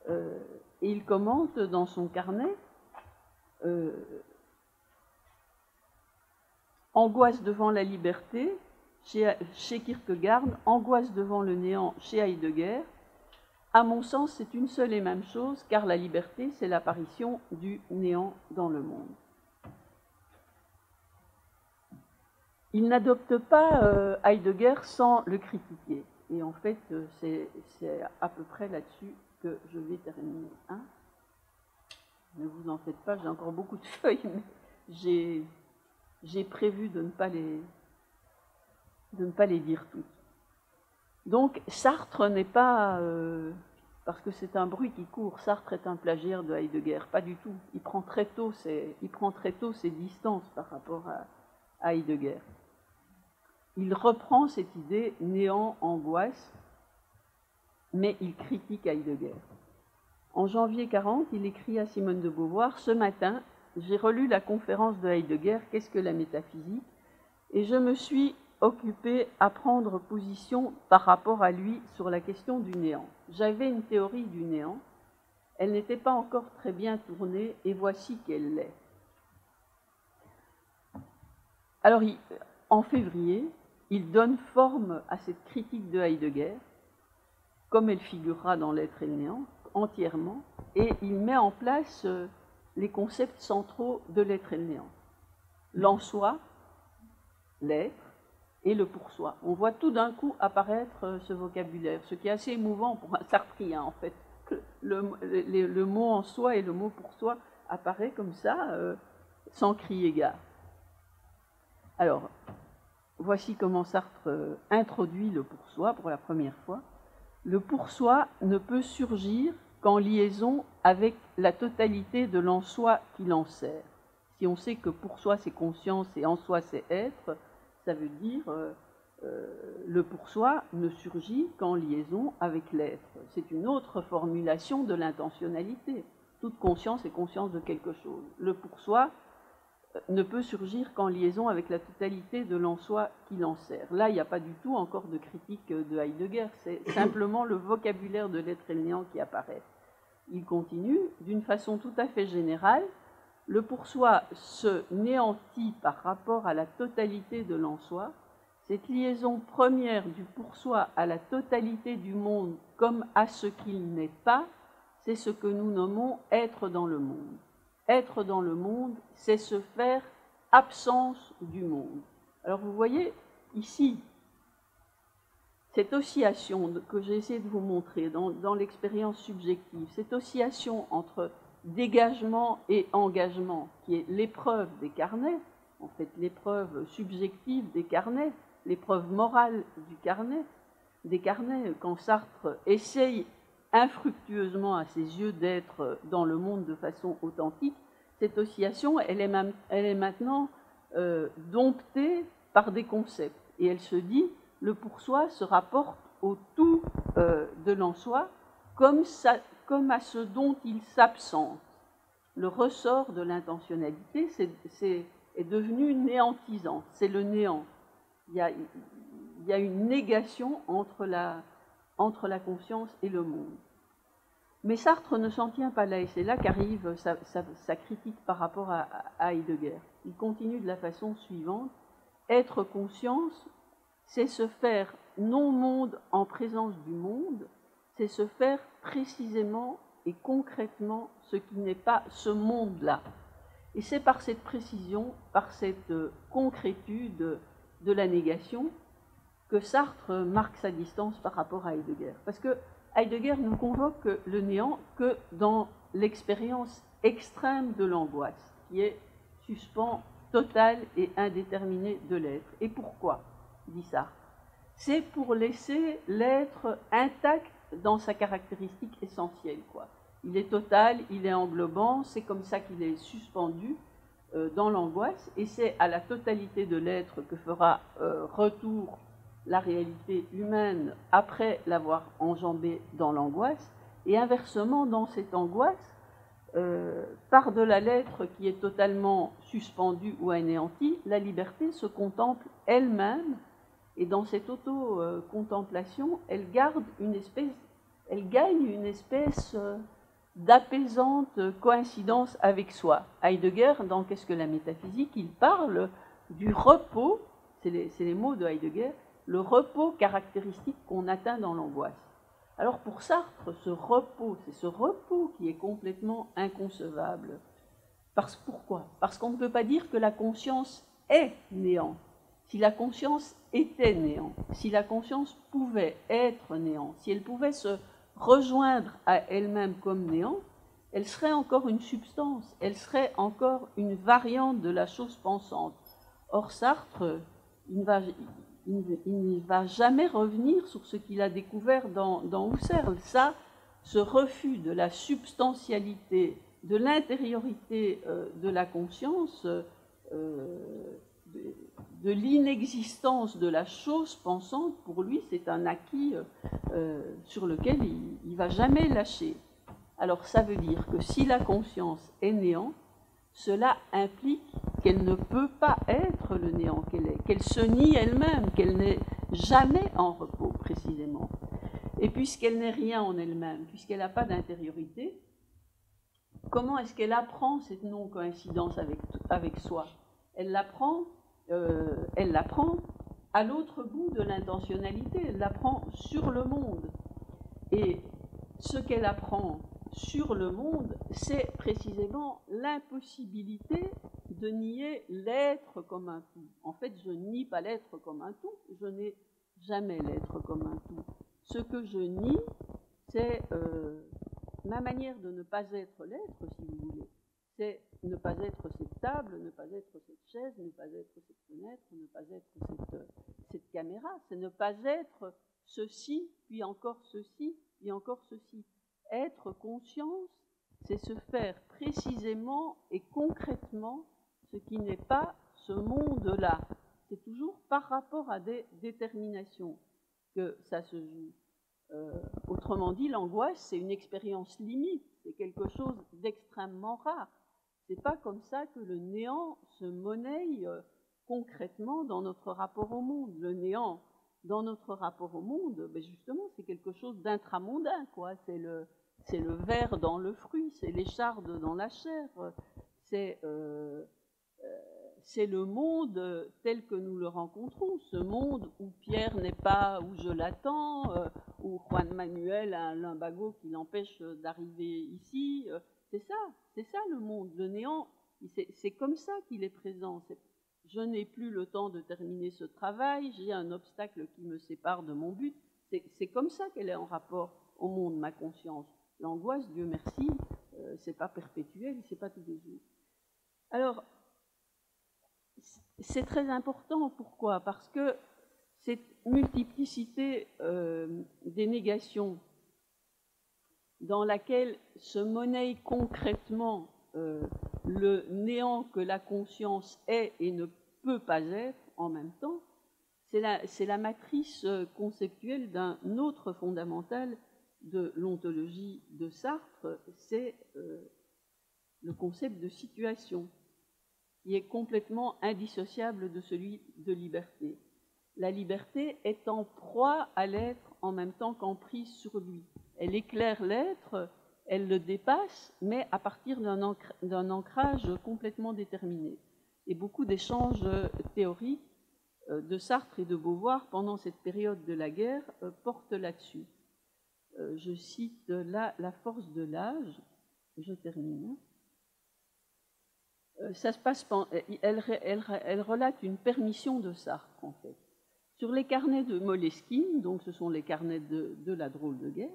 Et il commente dans son carnet angoisse devant la liberté chez Kierkegaard, angoisse devant le néant chez Heidegger. À mon sens, c'est une seule et même chose, car la liberté, c'est l'apparition du néant dans le monde. Il n'adopte pas Heidegger sans le critiquer. Et en fait, c'est à peu près là-dessus que je vais terminer. Hein? Ne vous en faites pas, j'ai encore beaucoup de feuilles, mais j'ai prévu de ne pas les dire toutes. Donc, Sartre n'est pas, parce que c'est un bruit qui court, Sartre est un plagiaire de Heidegger, pas du tout. Il prend très tôt ses distances par rapport à Heidegger. Il reprend cette idée néant, angoisse, mais il critique Heidegger. En janvier 40, il écrit à Simone de Beauvoir « Ce matin, j'ai relu la conférence de Heidegger « Qu'est-ce que la métaphysique ?» et je me suis occupé à prendre position par rapport à lui sur la question du néant. J'avais une théorie du néant, elle n'était pas encore très bien tournée, et voici qu'elle l'est. » Alors, en février, il donne forme à cette critique de Heidegger, comme elle figurera dans L'être et le néant, entièrement, et il met en place les concepts centraux de L'être et le néant. L'en-soi, l'être et le pour-soi. On voit tout d'un coup apparaître ce vocabulaire, ce qui est assez émouvant pour un sartrien, en fait. Le mot en soi et le mot pour soi apparaît comme ça, sans crier gare. Alors, voici comment Sartre introduit le pour-soi pour la première fois. Le pour-soi ne peut surgir qu'en liaison avec la totalité de l'en-soi qui l'en sert. Si on sait que pour-soi c'est conscience et en soi c'est être, ça veut dire le pour-soi ne surgit qu'en liaison avec l'être. C'est une autre formulation de l'intentionnalité. Toute conscience est conscience de quelque chose. Le pour-soi ne peut surgir qu'en liaison avec la totalité de l'en-soi qui l'en sert. Là, il n'y a pas du tout encore de critique de Heidegger, c'est simplement le vocabulaire de l'être et le néant qui apparaît. Il continue, d'une façon tout à fait générale, le pour-soi se néantit par rapport à la totalité de l'en-soi. Cette liaison première du pour-soi à la totalité du monde comme à ce qu'il n'est pas, c'est ce que nous nommons être dans le monde. Être dans le monde, c'est se faire absence du monde. Alors vous voyez ici, cette oscillation que j'ai essayé de vous montrer dans l'expérience subjective, cette oscillation entre dégagement et engagement, qui est l'épreuve des carnets, en fait l'épreuve subjective des carnets, l'épreuve morale des carnets, quand Sartre essaye infructueusement à ses yeux d'être dans le monde de façon authentique, cette oscillation, elle est maintenant domptée par des concepts. Et elle se dit, le pour-soi se rapporte au tout de l'en-soi comme à ce dont il s'absente. Le ressort de l'intentionnalité est devenu néantisant, c'est le néant. Il y a une négation entre la conscience et le monde. Mais Sartre ne s'en tient pas là, et c'est là qu'arrive sa critique par rapport à Heidegger. Il continue de la façon suivante. Être conscience, c'est se faire non-monde en présence du monde, c'est se faire précisément et concrètement ce qui n'est pas ce monde-là. Et c'est par cette précision, par cette concrétude de la négation, que Sartre marque sa distance par rapport à Heidegger. Parce que Heidegger ne convoque le néant que dans l'expérience extrême de l'angoisse, qui est suspens total et indéterminé de l'être. Et pourquoi, dit Sartre? C'est pour laisser l'être intact dans sa caractéristique essentielle, quoi. Il est total, il est englobant, c'est comme ça qu'il est suspendu dans l'angoisse, et c'est à la totalité de l'être que fera retour la réalité humaine après l'avoir enjambée dans l'angoisse, et inversement, dans cette angoisse, par-delà l'être qui est totalement suspendu ou anéanti, la liberté se contemple elle-même, et dans cette auto-contemplation, elle gagne une espèce d'apaisante coïncidence avec soi. Heidegger, dans Qu'est-ce que la métaphysique, il parle du repos, c'est les mots de Heidegger, le repos caractéristique qu'on atteint dans l'angoisse. Alors pour Sartre, ce repos, c'est ce repos qui est complètement inconcevable. Pourquoi? Parce qu'on ne peut pas dire que la conscience est néant. Si la conscience était néant, si la conscience pouvait être néant, si elle pouvait se rejoindre à elle-même comme néant, elle serait encore une substance, elle serait encore une variante de la chose pensante. Or Sartre, il ne va jamais revenir sur ce qu'il a découvert dans Husserl. Ça, ce refus de la substantialité, de l'intériorité de la conscience, de l'inexistence de la chose pensante, pour lui, c'est un acquis sur lequel il ne va jamais lâcher. Alors ça veut dire que si la conscience est néant, cela implique qu'elle ne peut pas être le néant qu'elle est, qu'elle se nie elle-même, qu'elle n'est jamais en repos, précisément. Et puisqu'elle n'est rien en elle-même, puisqu'elle n'a pas d'intériorité, comment est-ce qu'elle apprend cette non-coïncidence avec soi? Elle l'apprend à l'autre bout de l'intentionnalité, elle l'apprend sur le monde. Et ce qu'elle apprend sur le monde, c'est précisément l'impossibilité de nier l'être comme un tout. En fait, je ne nie pas l'être comme un tout, je n'ai jamais l'être comme un tout. Ce que je nie, c'est ma manière de ne pas être l'être, si vous voulez. C'est ne pas être cette table, ne pas être cette chaise, ne pas être cette fenêtre, ne pas être cette caméra. C'est ne pas être ceci, puis encore ceci, puis encore ceci. Être conscience, c'est se faire précisément et concrètement ce qui n'est pas ce monde-là. C'est toujours par rapport à des déterminations que ça se joue. Autrement dit, l'angoisse, c'est une expérience limite, c'est quelque chose d'extrêmement rare. C'est pas comme ça que le néant se monnaie concrètement dans notre rapport au monde. Le néant, dans notre rapport au monde, ben justement, c'est quelque chose d'intramondain, quoi. C'est le ver dans le fruit, c'est l'écharde dans la chair, c'est le monde tel que nous le rencontrons, ce monde où Pierre n'est pas où je l'attends, où Juan Manuel a un lumbago qui l'empêche d'arriver ici. C'est ça le monde. Le néant, c'est comme ça qu'il est présent. Je n'ai plus le temps de terminer ce travail, j'ai un obstacle qui me sépare de mon but. C'est comme ça qu'elle est en rapport au monde, ma conscience. L'angoisse, Dieu merci, c'est pas perpétuel, c'est pas tous les jours. Alors, c'est très important. Pourquoi? Parce que cette multiplicité des négations dans laquelle se monnaie concrètement le néant que la conscience est et ne peut pas être en même temps, c'est la matrice conceptuelle d'un autre fondamental de l'ontologie de Sartre, c'est le concept de situation, qui est complètement indissociable de celui de liberté. La liberté est en proie à l'être en même temps qu'emprise sur lui. Elle éclaire l'être, elle le dépasse, mais à partir d'un ancrage complètement déterminé. Et beaucoup d'échanges théoriques de Sartre et de Beauvoir pendant cette période de la guerre portent là-dessus. Je cite là La force de l'âge, je termine. Ça se passe, elle relate une permission de Sartre, en fait. Sur les carnets de Moleskine, donc ce sont les carnets de la drôle de guerre,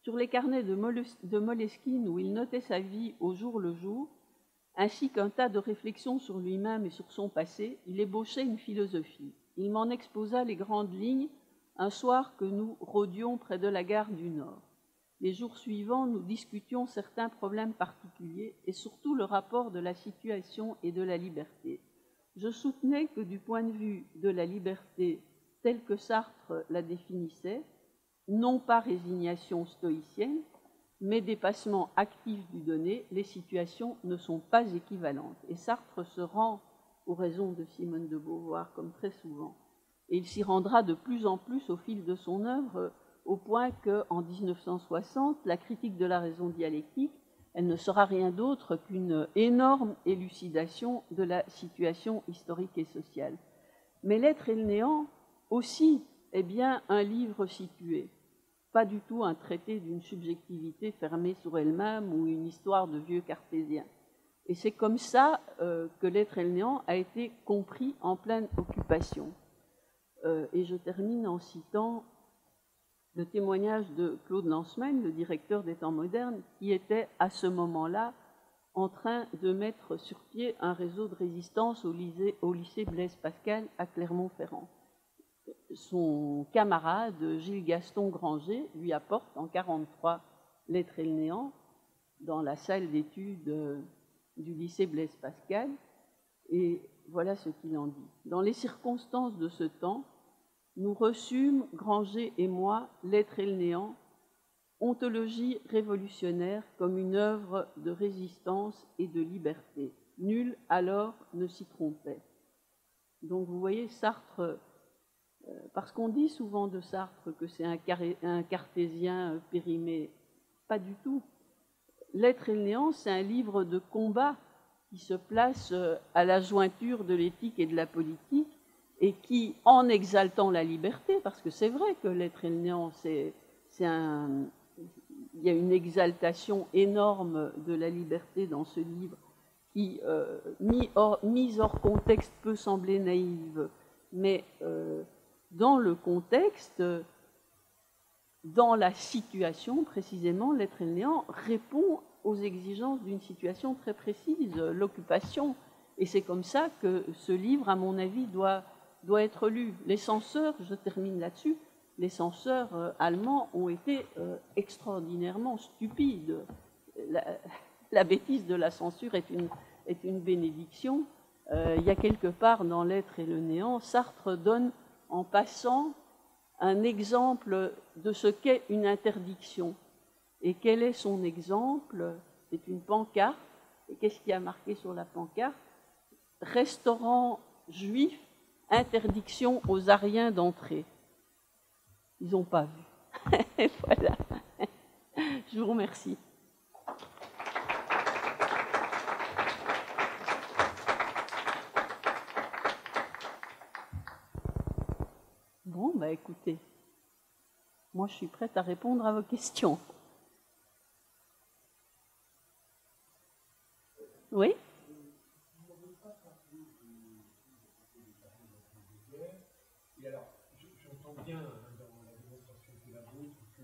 sur les carnets de Moleskine où il notait sa vie au jour le jour, ainsi qu'un tas de réflexions sur lui-même et sur son passé, il ébauchait une philosophie. Il m'en exposa les grandes lignes un soir que nous rôdions près de la gare du Nord. Les jours suivants, nous discutions certains problèmes particuliers et surtout le rapport de la situation et de la liberté. Je soutenais que du point de vue de la liberté telle que Sartre la définissait, non pas résignation stoïcienne, mais dépassement actif du donné, les situations ne sont pas équivalentes. Et Sartre se rend aux raisons de Simone de Beauvoir, comme très souvent. Et il s'y rendra de plus en plus au fil de son œuvre, au point qu'en 1960, la critique de la raison dialectique, elle ne sera rien d'autre qu'une énorme élucidation de la situation historique et sociale. Mais L'être et le néant aussi est bien un livre situé, pas du tout un traité d'une subjectivité fermée sur elle-même ou une histoire de vieux cartésiens. Et c'est comme ça que L'être et le néant a été compris en pleine occupation. Et je termine en citant le témoignage de Claude Lanzmann, le directeur des Temps modernes, qui était à ce moment-là en train de mettre sur pied un réseau de résistance au lycée Blaise Pascal à Clermont-Ferrand. Son camarade Gilles Gaston Granger lui apporte en 1943 L'être et le néant dans la salle d'études du lycée Blaise Pascal, et voilà ce qu'il en dit. Dans les circonstances de ce temps, nous reçûmes, Granger et moi, L'être et le néant, ontologie révolutionnaire comme une œuvre de résistance et de liberté. Nul alors ne s'y trompait. Donc vous voyez, Sartre, parce qu'on dit souvent de Sartre que c'est un cartésien périmé, pas du tout. L'être et le néant, c'est un livre de combat qui se place à la jointure de l'éthique et de la politique, et qui, en exaltant la liberté, parce que c'est vrai que L'être et le néant, il y a une exaltation énorme de la liberté dans ce livre, qui, mise hors contexte, peut sembler naïve, mais dans le contexte, dans la situation précisément, L'être et le néant répond aux exigences d'une situation très précise, l'occupation. Et c'est comme ça que ce livre, à mon avis, doit être lu. Les censeurs, je termine là-dessus, les censeurs allemands ont été extraordinairement stupides. La bêtise de la censure est une bénédiction. Il y a quelque part dans L'être et le néant, Sartre donne en passant un exemple de ce qu'est une interdiction. Et quel est son exemple? C'est une pancarte. Et qu'est-ce qui a marqué sur la pancarte? Restaurant juif, interdiction aux Ariens d'entrer. Ils n'ont pas vu. Et voilà. Je vous remercie. Bon, bah écoutez, moi je suis prête à répondre à vos questions. Oui? Et alors, j'entends bien dans la démonstration de la vôtre que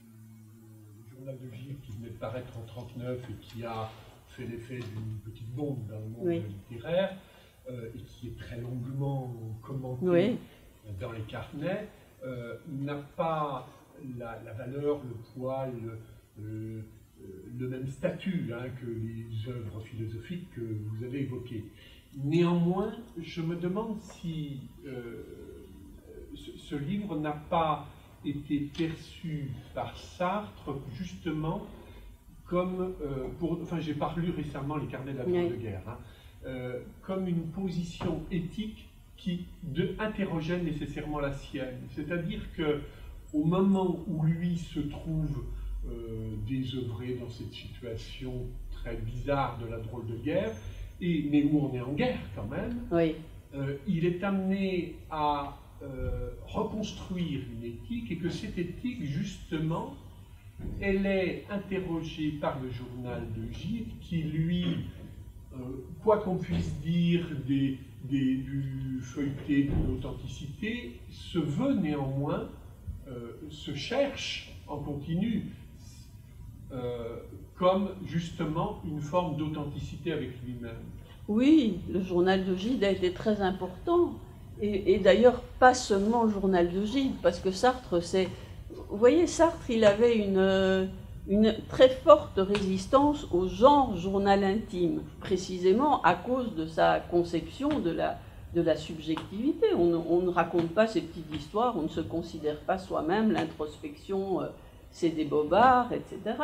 le journal de Gilles qui venait de paraître en 1939 et qui a fait l'effet d'une petite bombe dans le monde littéraire et qui est très longuement commenté dans les carnets, n'a pas la valeur, le poids, le même statut que les œuvres philosophiques que vous avez évoquées. Néanmoins, je me demande si ce livre n'a pas été perçu par Sartre justement comme, enfin j'ai pas lu récemment les carnets de la Drôle de guerre, comme une position éthique qui interrogeait nécessairement la sienne. C'est-à-dire que au moment où lui se trouve désœuvré dans cette situation très bizarre de la drôle de guerre, mais où on est en guerre quand même, il est amené à reconstruire une éthique, et que cette éthique, justement, elle est interrogée par le journal de Gilles, qui lui, quoi qu'on puisse dire du feuilleté, de l'authenticité, se veut néanmoins, se cherche en continu, comme justement une forme d'authenticité avec lui-même. Oui, le journal de Gide a été très important, et d'ailleurs pas seulement le journal de Gide, parce que Sartre, vous voyez, Sartre, il avait une très forte résistance au genre journal intime, précisément à cause de sa conception de la subjectivité. On ne raconte pas ces petites histoires, on ne se considère pas soi-même, l'introspection c'est des bobards, etc.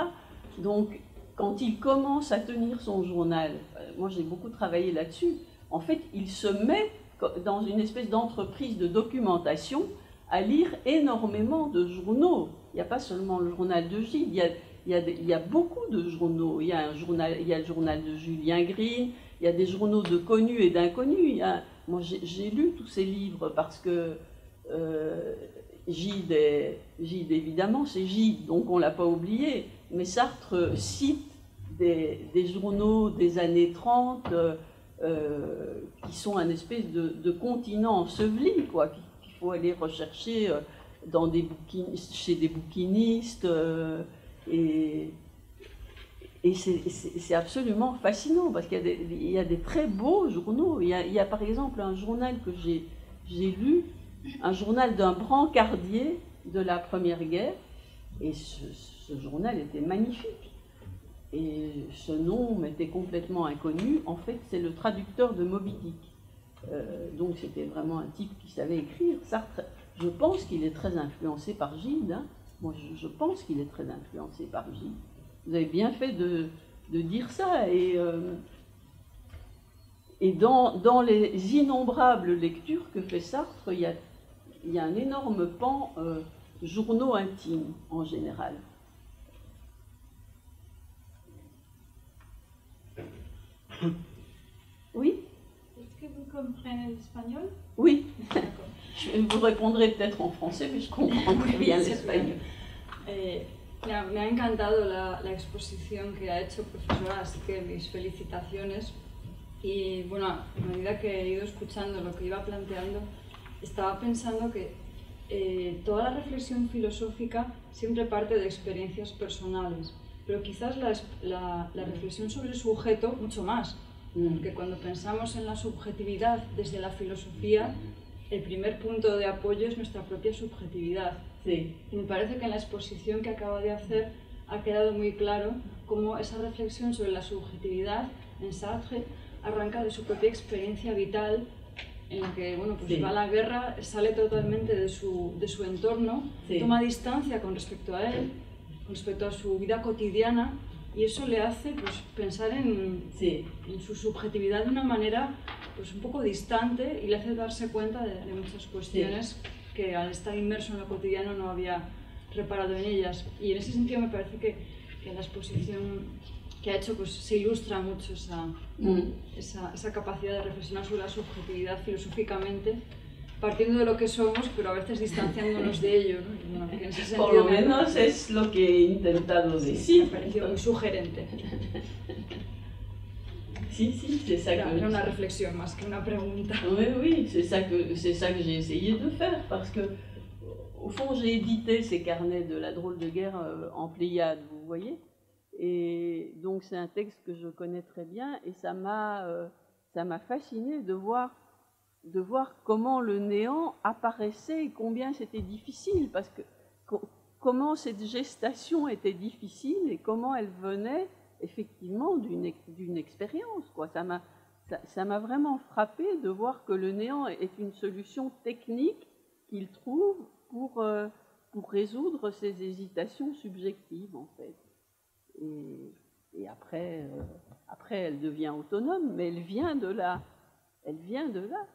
Donc, quand il commence à tenir son journal, moi j'ai beaucoup travaillé là-dessus, en fait, il se met dans une espèce d'entreprise de documentation à lire énormément de journaux. Il n'y a pas seulement le journal de Gide, il y a beaucoup de journaux. Il y a le journal de Julien Green, il y a des journaux de connus et d'inconnus. Moi, j'ai lu tous ces livres parce que Gide, évidemment, c'est Gide, donc on ne l'a pas oublié. Mais Sartre cite des journaux des années 30 qui sont un espèce de continent enseveli, quoi, qu'il faut aller rechercher chez des bouquinistes. Et c'est absolument fascinant parce qu'il y a des très beaux journaux. Il y a par exemple un journal que j'ai lu, un journal d'un brancardier de la Première Guerre, et ce journal était magnifique. Et ce nom m'était complètement inconnu. En fait, c'est le traducteur de Moby Dick. Donc c'était vraiment un type qui savait écrire. Sartre, je pense qu'il est très influencé par Gide. Hein. Moi, je pense qu'il est très influencé par Gide. Vous avez bien fait de dire ça. Et dans les innombrables lectures que fait Sartre, il y a un énorme pan journaux intimes en général. Oui? Est-ce que vous comprenez l'espagnol? Oui. Je vous répondrai peut-être en français, mais je comprends très bien l'espagnol. Me ha encantado la exposición que ha hecho, profesora, así que mis felicitaciones. Y bueno, a medida que he ido escuchando lo que iba planteando, estaba pensando que toda la reflexión filosófica siempre parte de experiencias personales, pero quizás la reflexión sobre el sujeto mucho más, porque cuando pensamos en la subjetividad desde la filosofía, el primer punto de apoyo es nuestra propia subjetividad. Sí. Y me parece que en la exposición que acaba de hacer ha quedado muy claro cómo esa reflexión sobre la subjetividad en Sartre arranca de su propia experiencia vital, en la que bueno, pues va a la guerra, sale totalmente de su entorno, toma distancia con respecto a él, con respecto a su vida cotidiana, y eso le hace pues, pensar en su subjetividad de una manera pues, un poco distante, y le hace darse cuenta de muchas cuestiones que al estar inmerso en lo cotidiano no había reparado en ellas. Y en ese sentido me parece que la exposición que ha hecho pues, se ilustra mucho esa capacidad de reflexionar sobre la subjetividad filosóficamente, partiendo de lo que somos, pero a veces distanciándonos de ello, ¿no? Bueno, que en ese sentido por lo menos es lo que he intentado decir. Me pareció muy sugerente. Si, c'est ça que... Era una reflexión más que una pregunta. Oui, c'est ça que j'ai essayé de faire, parce que, au fond, j'ai édité ces carnets de la drôle de guerre en Pléiade, vous voyez. Et donc c'est un texte que je connais très bien, et ça m'a fasciné de voir comment le néant apparaissait et combien c'était difficile, parce que comment cette gestation était difficile et comment elle venait effectivement d'une expérience, quoi. Ça m'a vraiment frappé de voir que le néant est une solution technique qu'il trouve pour résoudre ces hésitations subjectives, en fait. Et après, elle devient autonome, mais elle vient de là. Elle vient de là.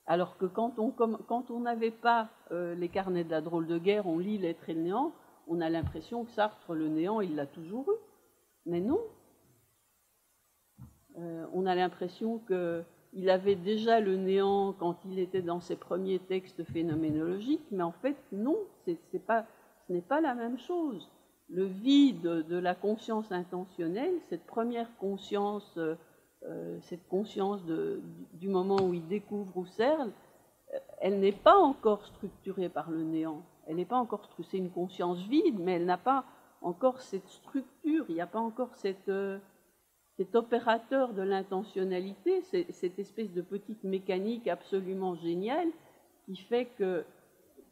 Alors que quand on n'avait pas les carnets de la drôle de guerre, on lit L'être et le néant, on a l'impression que Sartre, le néant, il l'a toujours eu. Mais non. On a l'impression qu'il avait déjà le néant quand il était dans ses premiers textes phénoménologiques, mais en fait, non, ce n'est pas la même chose. Le vide de la conscience intentionnelle, cette première conscience, cette conscience du moment où il découvre Husserl, elle n'est pas encore structurée par le néant. Elle n'est pas encore structurée. C'est une conscience vide, mais elle n'a pas encore cette structure. Il n'y a pas encore cet opérateur de l'intentionnalité, cette espèce de petite mécanique absolument géniale qui fait que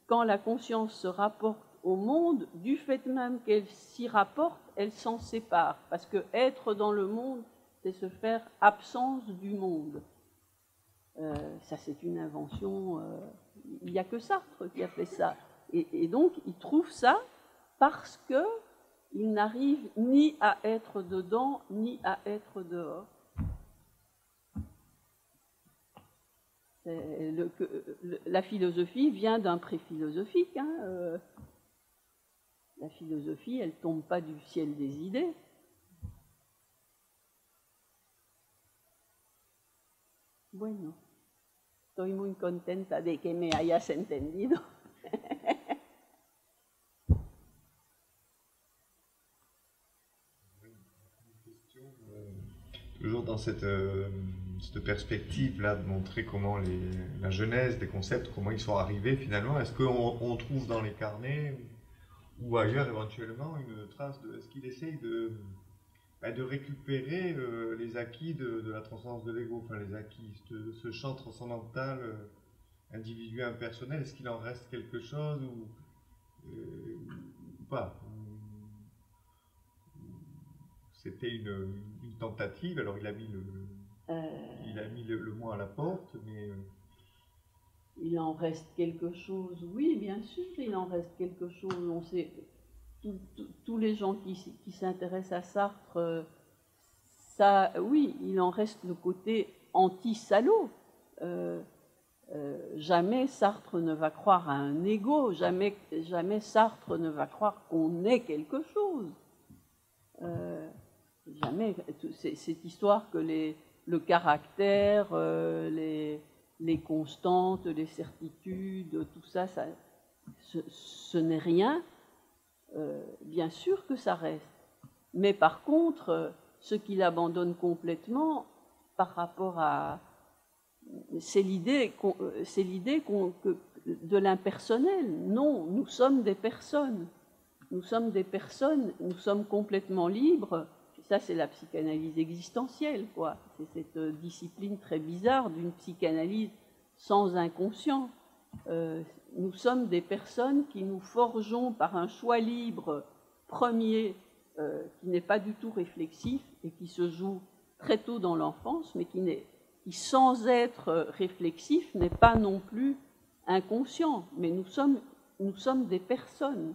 quand la conscience se rapporte au monde, du fait même qu'elle s'y rapporte, elle s'en sépare. Parce que être dans le monde, c'est se faire absence du monde. Ça, c'est une invention. Il n'y a que Sartre qui a fait ça. Et donc, il trouve ça parce qu'il n'arrive ni à être dedans, ni à être dehors. La philosophie vient d'un pré-philosophique. Hein, la philosophie, elle ne tombe pas du ciel des idées. Bueno, estoy muy contenta de que me hayas entendido. Toujours dans cette perspective-là de montrer comment la genèse des concepts, comment ils sont arrivés finalement, est-ce qu'on trouve dans les carnets ou ailleurs éventuellement une trace de... Est-ce qu'il essaye de récupérer les acquis de la transcendance de l'ego, enfin les acquis, ce champ transcendantal individuel impersonnel, est-ce qu'il en reste quelque chose ou pas? C'était une tentative, alors il a mis le mot à la porte, mais... Il en reste quelque chose, oui, bien sûr, il en reste quelque chose. On sait, tous les gens qui s'intéressent à Sartre, ça, oui, il en reste le côté anti-salaud. Jamais Sartre ne va croire à un ego, jamais Sartre ne va croire qu'on est quelque chose. Jamais. Cette histoire que le caractère, les constantes, les certitudes, tout ça, ce n'est rien. Bien sûr que ça reste. Mais par contre, ce qu'il abandonne complètement par rapport à... C'est l'idée de l'impersonnel. Non, nous sommes des personnes. Nous sommes des personnes, nous sommes complètement libres. Ça, c'est la psychanalyse existentielle, quoi. C'est cette discipline très bizarre d'une psychanalyse sans inconscient. Nous sommes des personnes qui nous forgeons par un choix libre premier, qui n'est pas du tout réflexif et qui se joue très tôt dans l'enfance, mais qui, sans être réflexif, n'est pas non plus inconscient. Mais nous sommes des personnes.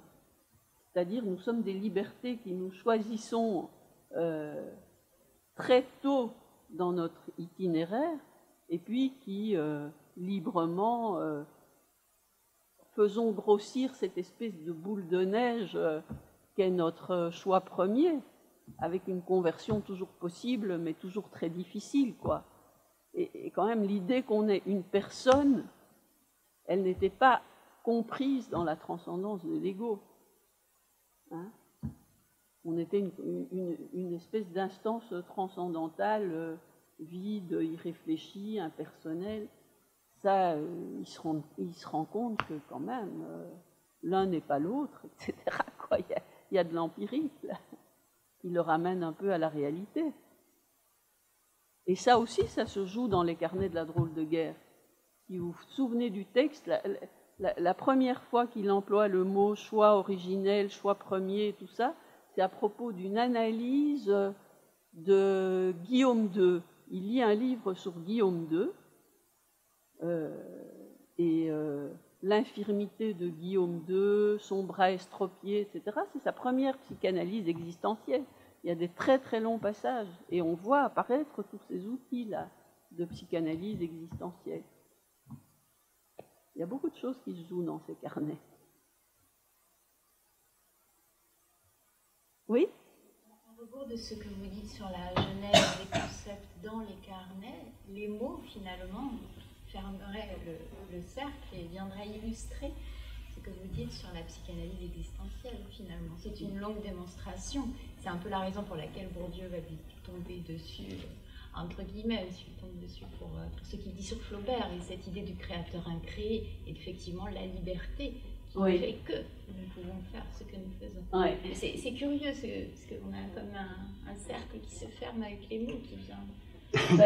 C'est-à-dire, nous sommes des libertés qui nous choisissons très tôt dans notre itinéraire et puis qui librement faisons grossir cette espèce de boule de neige qu'est notre choix premier, avec une conversion toujours possible mais toujours très difficile, quoi. Et quand même, l'idée qu'on est une personne, elle n'était pas comprise dans la transcendance de l'ego. Hein? On était une espèce d'instance transcendantale, vide, irréfléchie, impersonnelle. Ça, il se rend compte que quand même, l'un n'est pas l'autre, etc. Quoi. Il y a de l'empirique, là, qui le ramène un peu à la réalité. Et ça aussi, ça se joue dans les carnets de la drôle de guerre. Si vous vous souvenez du texte, la première fois qu'il emploie le mot choix originel, choix premier, tout ça, c'est à propos d'une analyse de Guillaume II. Il lit un livre sur Guillaume II, l'infirmité de Guillaume II, son bras estropié, etc. C'est sa première psychanalyse existentielle. Il y a des très très longs passages, et on voit apparaître tous ces outils-là de psychanalyse existentielle. Il y a beaucoup de choses qui se jouent dans ces carnets. Oui? À rebours de ce que vous dites sur la genèse des concepts dans les carnets, les mots finalement fermeraient le cercle et viendraient illustrer ce que vous dites sur la psychanalyse existentielle finalement. C'est une longue démonstration. C'est un peu la raison pour laquelle Bourdieu va lui tomber dessus, entre guillemets, si je tombe dessus pour ce qu'il dit sur Flaubert, et cette idée du créateur incréé, et effectivement la liberté qui fait que nous pouvons faire ce que nous faisons. Ouais. C'est curieux, parce qu'on a comme un cercle qui se ferme avec les mots qui vient.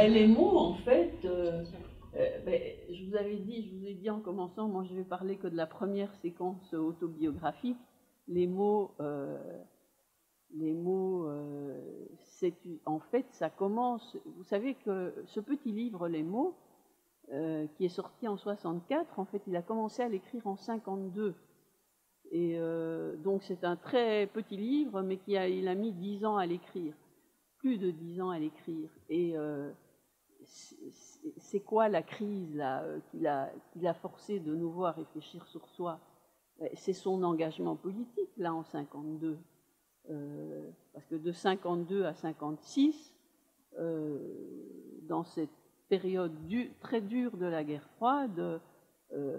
Les mots, en fait, je vous ai dit en commençant, moi je vais parler que de la première séquence autobiographique. Les mots, en fait, ça commence. Vous savez que ce petit livre, Les mots, qui est sorti en 64, en fait, il a commencé à l'écrire en 52. Et donc c'est un très petit livre, mais il a mis 10 ans à l'écrire, plus de 10 ans à l'écrire. Et c'est quoi la crise là, qui l'a forcé de nouveau à réfléchir sur soi? C'est son engagement politique, là, en 52. Parce que de 52 à 56, dans cette période très dure de la guerre froide,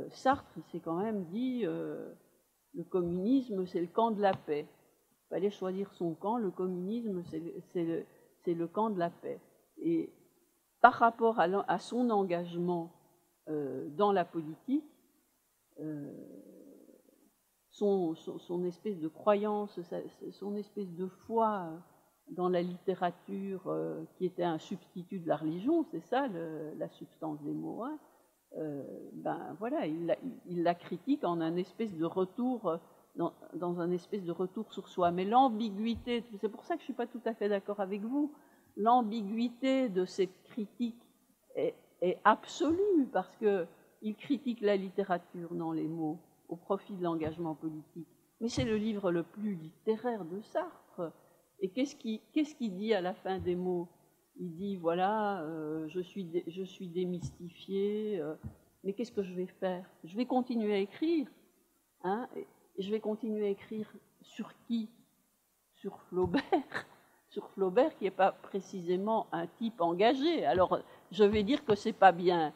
Sartre s'est quand même dit le communisme, c'est le camp de la paix. Il fallait choisir son camp, le communisme, c'est le camp de la paix. Et par rapport à son engagement dans la politique, son espèce de croyance, son espèce de foi dans la littérature qui était un substitut de la religion, c'est ça la substance des mots, hein, ben voilà, il la critique en un espèce de retour, dans un espèce de retour sur soi. Mais l'ambiguïté, c'est pour ça que je ne suis pas tout à fait d'accord avec vous, l'ambiguïté de cette critique est absolue, parce qu'il critique la littérature dans les mots, au profit de l'engagement politique. Mais c'est le livre le plus littéraire de Sartre. Et qu'est-ce qu'il dit à la fin des mots? Il dit, voilà, je suis démystifié, mais qu'est-ce que je vais faire? Je vais continuer à écrire. Hein, et je vais continuer à écrire sur qui? Sur Flaubert. Sur Flaubert, qui n'est pas précisément un type engagé. Alors, je vais dire que c'est pas bien.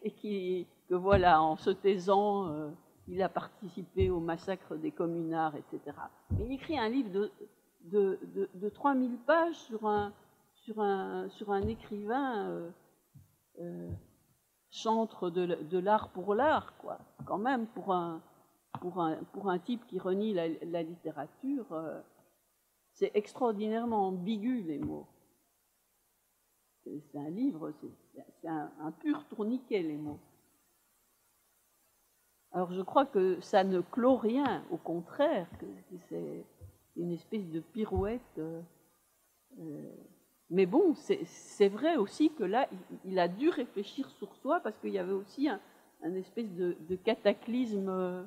Et que voilà, en se taisant, il a participé au massacre des communards, etc. Mais il écrit un livre de 3000 pages sur un écrivain chantre de l'art pour l'art, quoi. Quand même, pour un type qui renie la littérature, c'est extraordinairement ambigu, les mots. C'est un livre, c'est un pur tourniquet, les mots. Alors je crois que ça ne clôt rien, au contraire, que c'est une espèce de pirouette. Mais bon, c'est vrai aussi que là, il a dû réfléchir sur soi, parce qu'il y avait aussi un espèce de cataclysme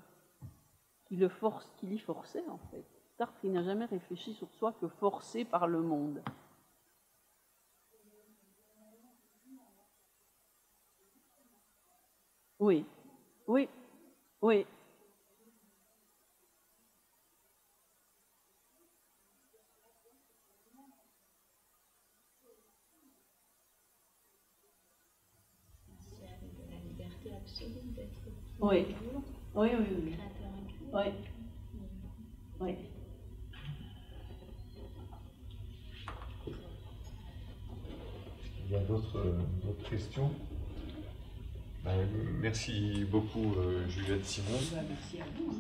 qui l'y forçait, en fait. Sartre, il n'a jamais réfléchi sur soi que forcé par le monde. Oui, oui, oui. C'est de la liberté absolue d'être Oui, vivant, oui, oui, créateur inclus. oui. Oui. Il y a d'autres questions? Merci beaucoup, Juliette Simon. Merci à vous.